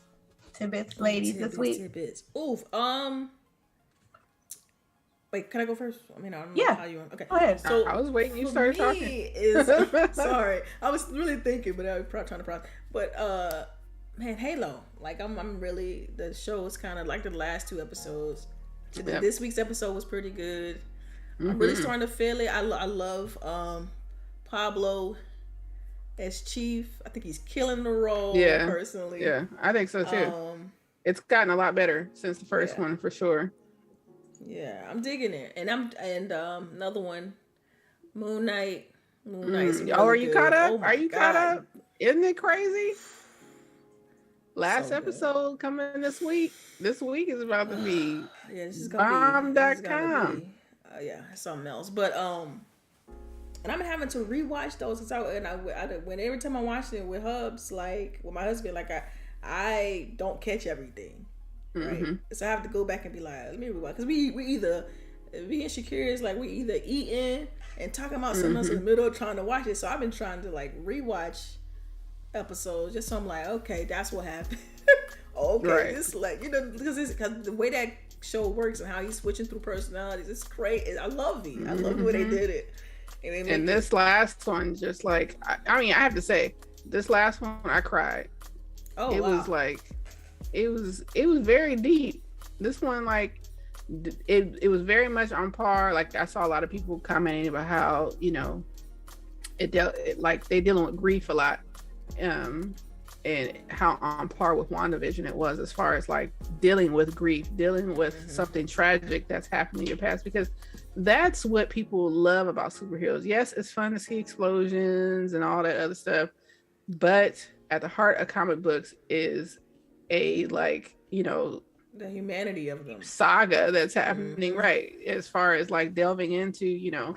ladies, this week. Tidbits. Oof. Wait, can I go first? I mean, I don't know how you want. Okay. Go ahead. So I was waiting. You started talking. Sorry, I was really thinking, but I was probably trying to process. But man, Halo. Like I'm really, the show is kind of like the last two episodes. This week's episode was pretty good. I'm really starting to feel it. I love Pablo as Chief. I think he's killing the role. Personally. Yeah, I think so too. It's gotten a lot better since the first one for sure. Yeah, I'm digging it, and another one, Moon Knight. Really are you good. caught up? Oh are you God. caught up? Isn't it crazy? Last So episode coming this week. This week is about to be this is gonna bomb.com. Yeah, something else. But and I'm having to rewatch those because when every time I watch it with Hubs, like with my husband, like I don't catch everything. Right, so I have to go back and be like, let me rewatch, because we either me and Shakira is like we either eating and talking about something else in the middle, trying to watch it. So I've been trying to like rewatch episodes just so I'm like, okay, that's what happened. Okay, it's like, you know, because the way that show works and how he's switching through personalities, it's great. I love it. I love the way they did it. And this last one, just like I mean, I have to say, this last one I cried. Oh, it was like. It was very deep. This one, like, it was very much on par. Like, I saw a lot of people commenting about how, you know, like they dealing with grief a lot, and how on par with WandaVision it was as far as like dealing with grief, dealing with something tragic that's happened in your past, because that's what people love about superheroes. Yes, it's fun to see explosions and all that other stuff, but at the heart of comic books is a, like, you know, the humanity of them saga that's happening, right? As far as like delving into, you know,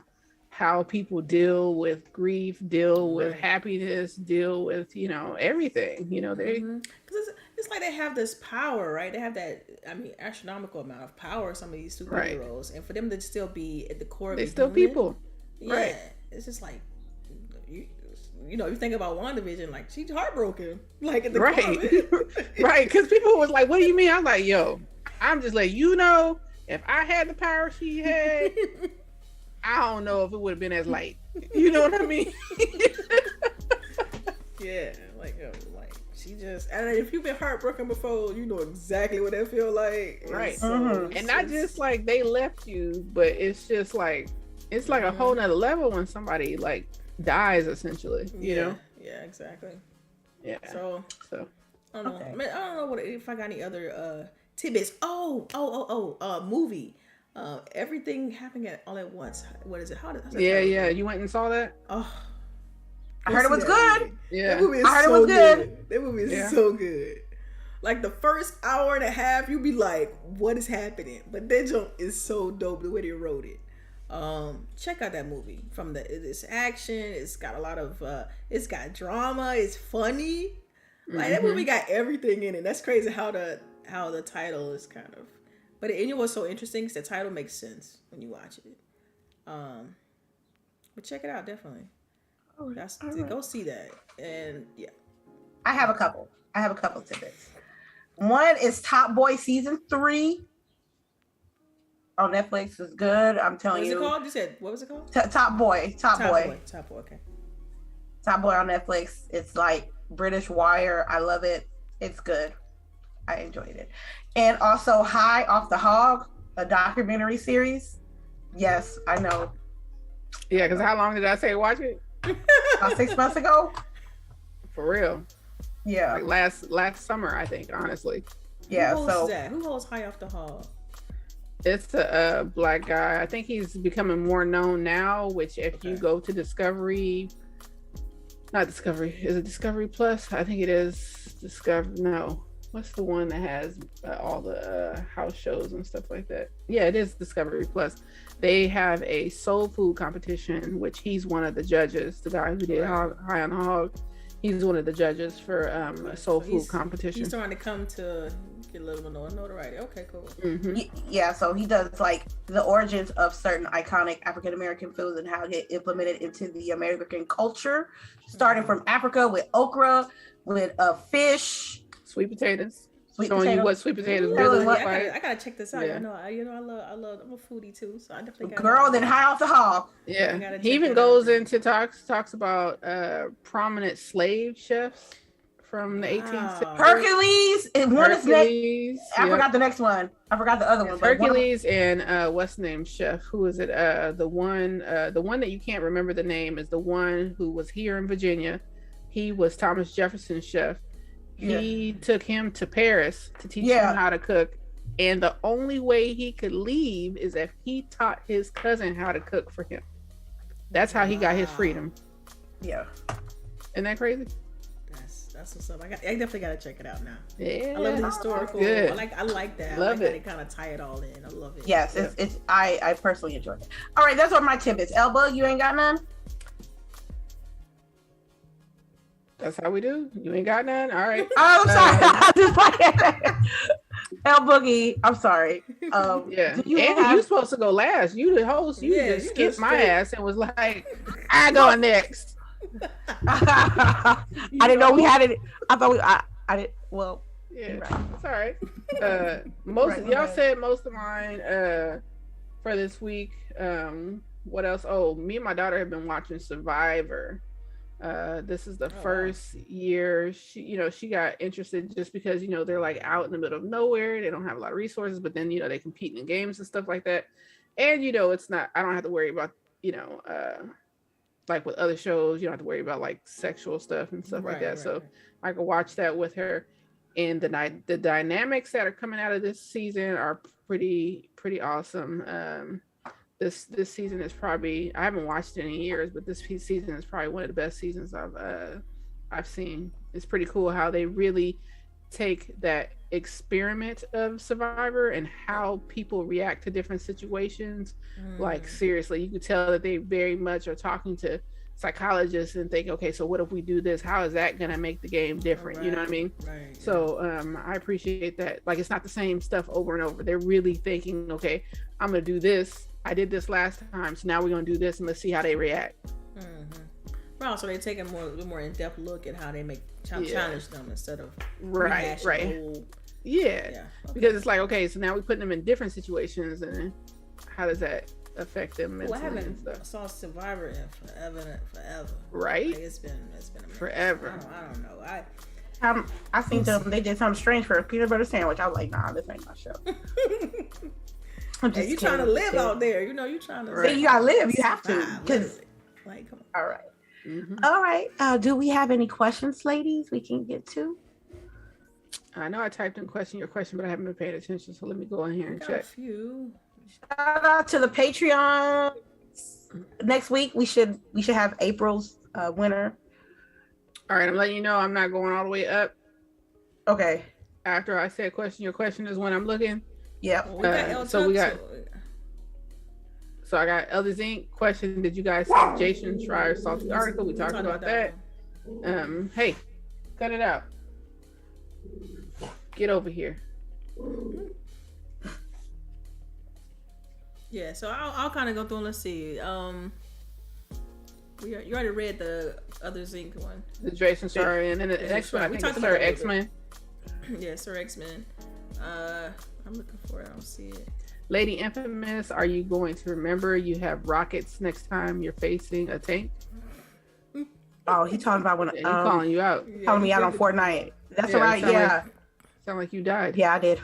how people deal with grief, deal with happiness, deal with, you know, everything, you know, they because it's like they have this power, right? They have that, I mean, astronomical amount of power, some of these superheroes, and for them to still be at the core of they still people, right? It's just like, you know, you think about WandaVision, like she's heartbroken, like at the core of it. Right? Because people was like, "What do you mean?" I'm like, "Yo, I'm just letting you know, if I had the power she had, I don't know if it would have been as light." You know what I mean? Yeah, like she just, and if you've been heartbroken before, you know exactly what that feel like, right? And not just like they left you, but it's just like it's like a whole nother level when somebody like dies, essentially, you know. Yeah, exactly. Yeah, so I don't know. I mean, I don't know if I got any other tidbits. Movie, everything happening all at once. What is it? How's that yeah, you went and saw that? Oh, I heard it was good. Yeah, that movie is so good. That movie is so good. Like the first hour and a half, you be like, what is happening? But that jump is so dope the way they wrote it. Check out that movie. It's action. It's got a lot of. It's got drama. It's funny. Like that movie got everything in it. That's crazy how the title is kind of. But you know what's so interesting? Is the title makes sense when you watch it. But check it out definitely. Go see that. And yeah, I have a couple tidbits. One is Top Boy season 3 on Netflix. Is good. I'm telling you. What was it called? You said what was it called? Top Boy. Top Boy. Okay. Top Boy on Netflix. It's like British Wire. I love it. It's good. I enjoyed it. And also High Off the Hog, a documentary series. Yes, I know. Yeah, because how long did I say watch it? About 6 months ago. For real. Yeah. Like last summer, I think, honestly. Yeah. Who holds High Off the Hog? It's a black guy. I think he's becoming more known now, which if you go to is it Discovery Plus? I think it is No. What's the one that has all the house shows and stuff like that? Yeah, it is Discovery Plus. They have a soul food competition, which he's one of the judges. The guy who did High on the Hog, he's one of the judges for a soul food competition. He's trying to come to get a little more notoriety. Okay, cool. Yeah, so he does like the origins of certain iconic African American foods and how they get implemented into the American culture, starting from Africa with okra, with fish. Sweet potatoes. Showing you what sweet potatoes really look like. I gotta check this out. Yeah. I love. I'm a foodie too, so I definitely. Girl, then High Off the Hog. Yeah, he even goes into talks about prominent slave chefs from the 18th century. Hercules and one is Hercules. I forgot the next one. I forgot the other one. Hercules and what's the name chef? Who is it? The one that you can't remember the name is the one who was here in Virginia. He was Thomas Jefferson's chef. He took him to Paris to teach him how to cook, and the only way he could leave is if he taught his cousin how to cook for him. That's how he got his freedom. Yeah, isn't that crazy? That's what's up. I definitely gotta check it out now. Yeah, I love the historical. Good. I like that. Love it. They kind of tie it all in. I love it. Yes, it's I personally enjoy it. All right, that's what my tidbits. Elba, you ain't got none. That's how we do. You ain't got none. All right. I'm sorry. I'm just like LBOOGIE. I'm sorry. Yeah. You supposed to go last. You the host. You just skipped my ass and was like, I go next. I didn't know we had it. I thought I did. Well, yeah, right. It's all right. Y'all said most of mine for this week. What else? Oh, me and my daughter have been watching Survivor. This is the first year she got interested just because they're like out in the middle of nowhere. They don't have a lot of resources, but then they compete in games and stuff like that. And it's not, I don't have to worry about like with other shows, you don't have to worry about like sexual stuff and stuff like that. So I can watch that with her. And the dynamics that are coming out of this season are pretty awesome. This season is probably, I haven't watched it in years, but this season is probably one of the best seasons I've seen. It's pretty cool how they really take that experiment of Survivor and how people react to different situations. Like seriously, you could tell that they very much are talking to psychologists and think, okay, so what if we do this? How is that gonna make the game different? You know what I mean? Right. So I appreciate that. Like it's not the same stuff over and over. They're really thinking, okay, I'm gonna do this. I did this last time, so now we're gonna do this and let's see how they react. Well, so they're taking a more in-depth look at how they challenge them instead of right. Okay. Because it's like, okay, so now we're putting them in different situations, and how does that affect them mentally? I haven't saw Survivor in forever. Right? Like it's been a minute. Forever. I don't know. I seen them. They did something strange for a peanut butter sandwich. I was like, nah, this ain't my show. You trying to live out there, you trying to. Right. You gotta live. You have to. Like, come on. All right. All right. Do we have any questions, ladies? We can get to. I know I typed in your question, but I haven't been paying attention. So let me go in here and check. A few. Shout out to the Patreon. Next week we should have April's winner. All right, I'm letting you know I'm not going all the way up. Okay. After I said question, your question is when I'm looking. Yep. So So I got Elder Zinc question. Did you guys see Jason Schreier's salty article? We talked about that. Hey, cut it out. Get over here. Yeah, so I'll kind of go through and let's see. You already read the other Zinc one. The Jason Schreier and then the next one. I think it's Sir X-Men. Yeah, Sir X-Men. I'm looking for it. I don't see it. Lady Infamous, are you going to remember you have rockets next time you're facing a tank? Oh, he talking about when he calling you out. Calling me out on Fortnite. That's right. Yeah. Sound like you died. Yeah, I did.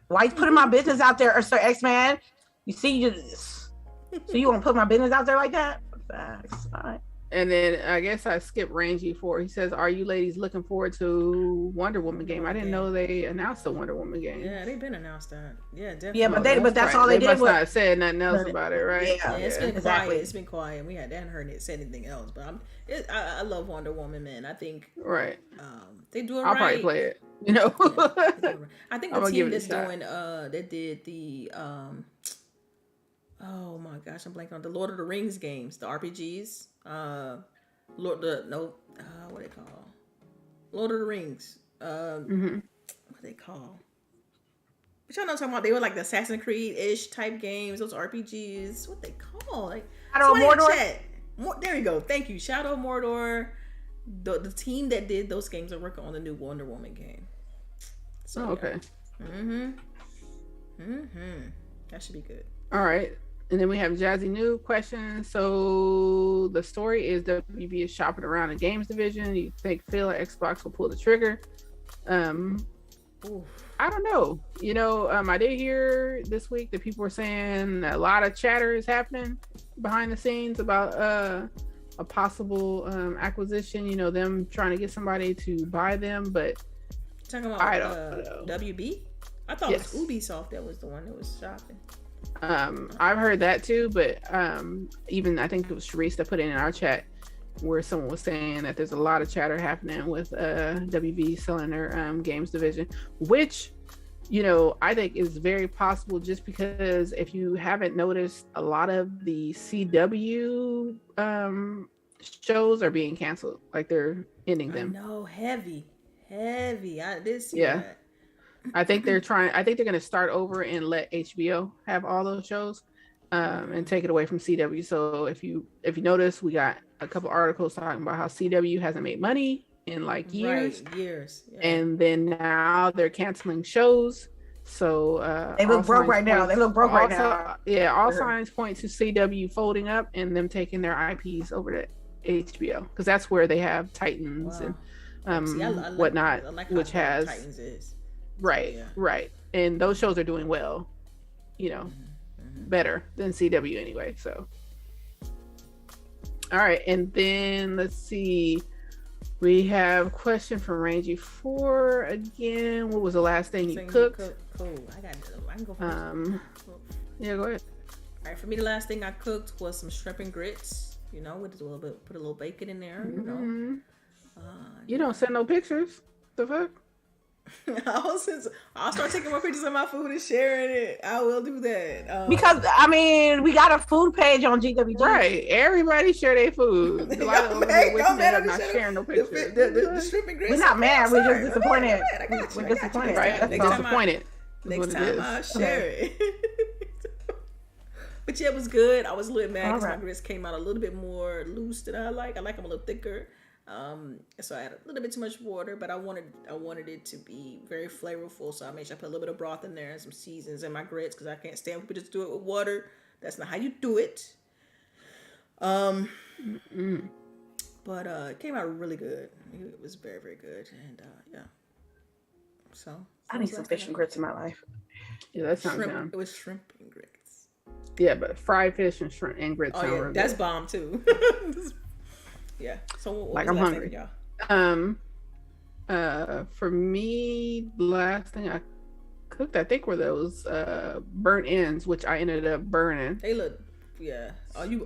Why you putting my business out there, Sir X-Man? You see, so you want to put my business out there like that? Facts. All right. And then I guess I skipped Rangy 4. He says, "Are you ladies looking forward to Wonder Woman game?" I didn't know they announced the Wonder Woman game. Yeah, they've been announced that. Yeah, definitely. Yeah, but that's all they did. Must not have said nothing else about it, right? Yeah, it's been quiet. It's been quiet. They hadn't heard it said anything else. But I love Wonder Woman, man. I think they do it right. I'll probably play it. You know, I think the team that's doing that did the oh my gosh, I'm blanking on the Lord of the Rings games, the RPGs. What they call Lord of the Rings. What they call? But y'all know what I'm talking about. They were like the Assassin's Creed-ish type games. Those RPGs. What they call? Like Shadow of Mordor. There you go. Thank you, Shadow of Mordor. The team that did those games are working on the new Wonder Woman game. So, okay. That should be good. All right. And then we have Jazzy New question. So the story is WB is shopping around the games division. You think Phil or Xbox will pull the trigger? I don't know. You know, I did hear this week that people were saying a lot of chatter is happening behind the scenes about a possible acquisition. You know, them trying to get somebody to buy them, but talking about I don't know. WB? I thought it was Ubisoft that was the one that was shopping. I've heard that too, but even I think it was CHAREECE that put it in our chat where someone was saying that there's a lot of chatter happening with WB selling their games division, which, you know, I think is very possible just because if you haven't noticed, a lot of the CW shows are being canceled, like they're ending them. No, heavy. I did see that. I think they're going to start over and let HBO have all those shows and take it away from CW. So if you notice, we got a couple articles talking about how CW hasn't made money in like years. Right, years. Yeah. And then now they're canceling shows. So they look broke right now. Yeah, all signs point to CW folding up and them taking their IPs over to HBO because that's where they have Titans and whatnot, which has Titans is. Right. And those shows are doing well, you know, better than CW anyway. So, all right. And then let's see. We have a question from Rangy 4 again. What was the last thing you cooked? Cool. I can go first. Yeah, go ahead. All right. For me, the last thing I cooked was some shrimp and grits, you know, with a little bit, put a little bacon in there, you know. You don't send no pictures. The fuck? I'll start taking more pictures of my food and sharing it. I will do that. Because I mean, we got a food page on GWG. Right. Everybody share their food. A lot of them not sharing no pictures. The shrimp and grits. We're not mad. We're just disappointed. We're disappointed. Right. They're disappointed. Next time I'll share it. But yeah, it was good. I was a little mad because my grits came out a little bit more loose than I like. I like them a little thicker. So I had a little bit too much water, but I wanted it to be very flavorful. So I made sure I put a little bit of broth in there and some seasons in my grits because I can't stand when people just do it with water. That's not how you do it. But it came out really good. It was very, very good. And yeah. So I need some fish and grits in my life. Yeah, that sounds good. It was shrimp and grits. Yeah, but fried fish and shrimp and grits. Oh yeah, that's bomb too. Yeah. So what like was I'm hungry. Y'all? For me, the last thing I cooked, I think, were those burnt ends, which I ended up burning. They look, yeah. They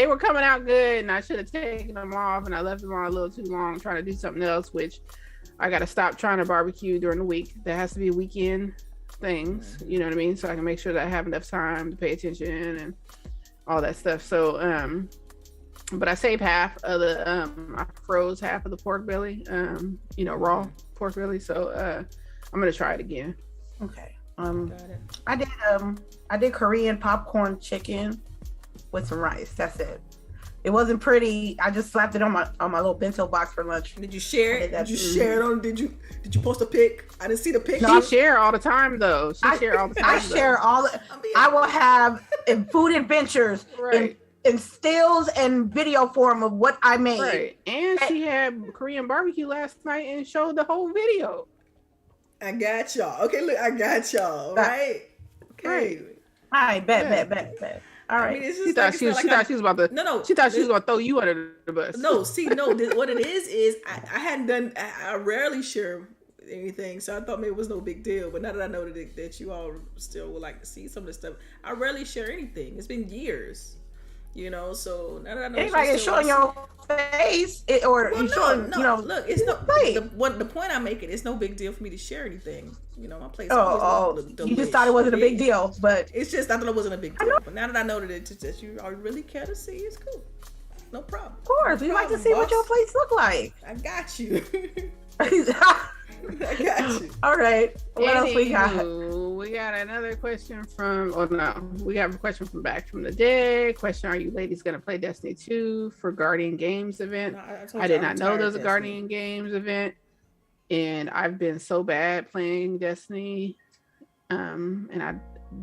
were coming out good, and I should have taken them off, and I left them on a little too long, trying to do something else, which I got to stop trying to barbecue during the week. There has to be a weekend things, you know what I mean? So I can make sure that I have enough time to pay attention and all that stuff. So, but I saved half of the, I froze half of the pork belly, raw pork belly. So I'm going to try it again. Okay. I did Korean popcorn chicken with some rice. That's it. It wasn't pretty. I just slapped it on my little bento box for lunch. Did you share it? Did you share it on? Did you post a pic? I didn't see the pic. No, she share all the time though. I share all the. I will have in food adventures, right, in stills and video form of what I made. Right, and she had Korean barbecue last night and showed the whole video. I got y'all. Okay, look, I got y'all. Right. Okay. Right. All right, bet. All right. I mean, She thought she was about to. No. She thought she was going to throw you under the bus. No, what it is I hadn't done. I rarely share anything, so I thought maybe it was no big deal. But now that I know that you all still would like to see some of this stuff, I rarely share anything. It's been years, So now that I know, anybody showing your face, look, it's the point I'm making. It's no big deal for me to share anything. My place. You just thought it wasn't a big deal, but it's just I thought it wasn't a big deal. But now that I know that you all really care to see, it's cool. No problem. Of course, we like to see what your place look like. I got you. I got you. All right. What else we got? We got another question we have a question from Back from the Dead. Question: Are you ladies gonna play Destiny 2 for Guardian Games event? No, I did not know there was a Guardian Games event, and I've been so bad playing Destiny, and I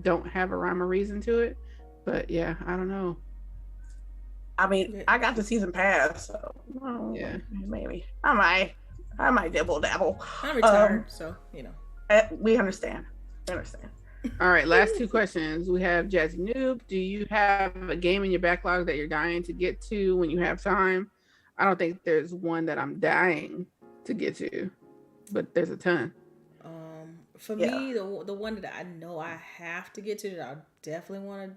don't have a rhyme or reason to it. But yeah, I don't know. I mean, I got the season pass, so maybe I might dabble. I'm retired, so we understand. All right, last two questions. We have Jazzy Noob. Do you have a game in your backlog that you're dying to get to when you have time? I don't think there's one that I'm dying to get to, but there's a ton. For me, the one that I know I have to get to that I definitely want to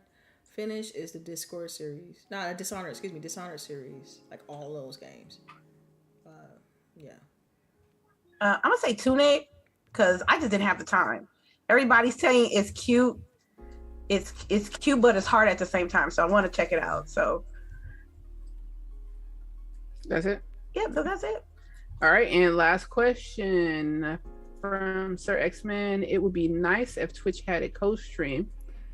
finish is the Discord series. Dishonored series. Like all those games. I'm gonna say Tunic because I just didn't have the time. Everybody's saying it's cute. It's cute, but it's hard at the same time. So I want to check it out. So that's it. Yeah, that's it. All right, and last question from Sir X-Men. It would be nice if Twitch had a co-stream,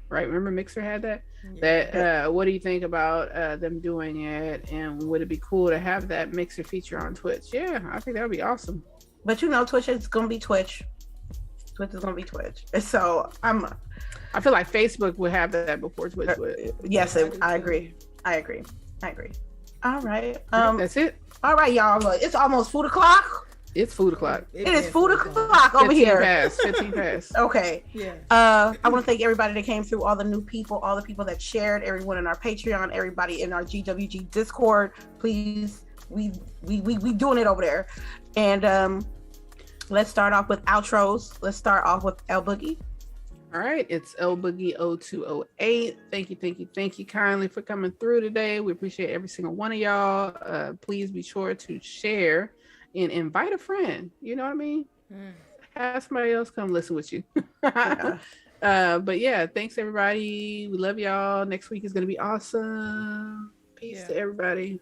right? Remember Mixer had that? Yeah. What do you think about them doing it? And would it be cool to have that Mixer feature on Twitch? Yeah, I think that would be awesome. But Twitch is gonna be Twitch. Twitch is gonna be Twitch. So I feel like Facebook would have that before Twitch would. Yes, I agree. All right. That's it. All right, y'all. Look, it's almost food o'clock. It's food o'clock. It is food o'clock over here. 15 past. Okay. Yeah. I want to thank everybody that came through, all the new people, all the people that shared, everyone in our Patreon, everybody in our GWG Discord. Please, we doing it over there. And let's start off with outros. Let's start off with LBOOGIE. All right, it's LBOOGIE 0208. Thank you kindly for coming through today. We appreciate every single one of y'all. Please be sure to share and invite a friend. You know what I mean? Have somebody else come listen with you. But yeah, thanks everybody. We love y'all. Next week is gonna be awesome. Peace to everybody.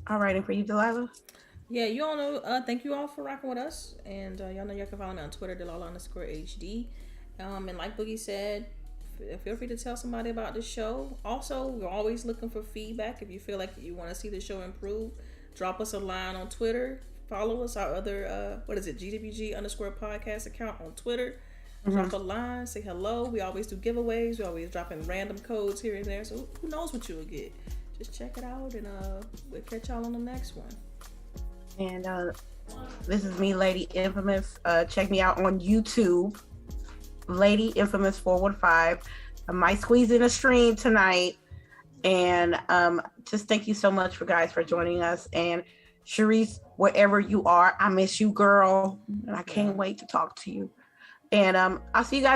All right, and for you, Delilah. Yeah, you all know, thank you all for rocking with us. And y'all know y'all can follow me on Twitter, DELILAH_HD. And like Boogie said, feel free to tell somebody about the show. Also, we're always looking for feedback. If you feel like you want to see the show improve, drop us a line on Twitter. Follow us, our other, GWG_podcast account on Twitter. Drop a line, say hello. We always do giveaways. We always drop in random codes here and there. So who knows what you'll get. Just check it out, and we'll catch y'all on the next one. And this is me, Lady Infamous. Check me out on YouTube, Lady Infamous 415. I might squeeze in a stream tonight. And just thank you so much for joining us. And CHAREECE, wherever you are, I miss you, girl. And I can't wait to talk to you. And I'll see you guys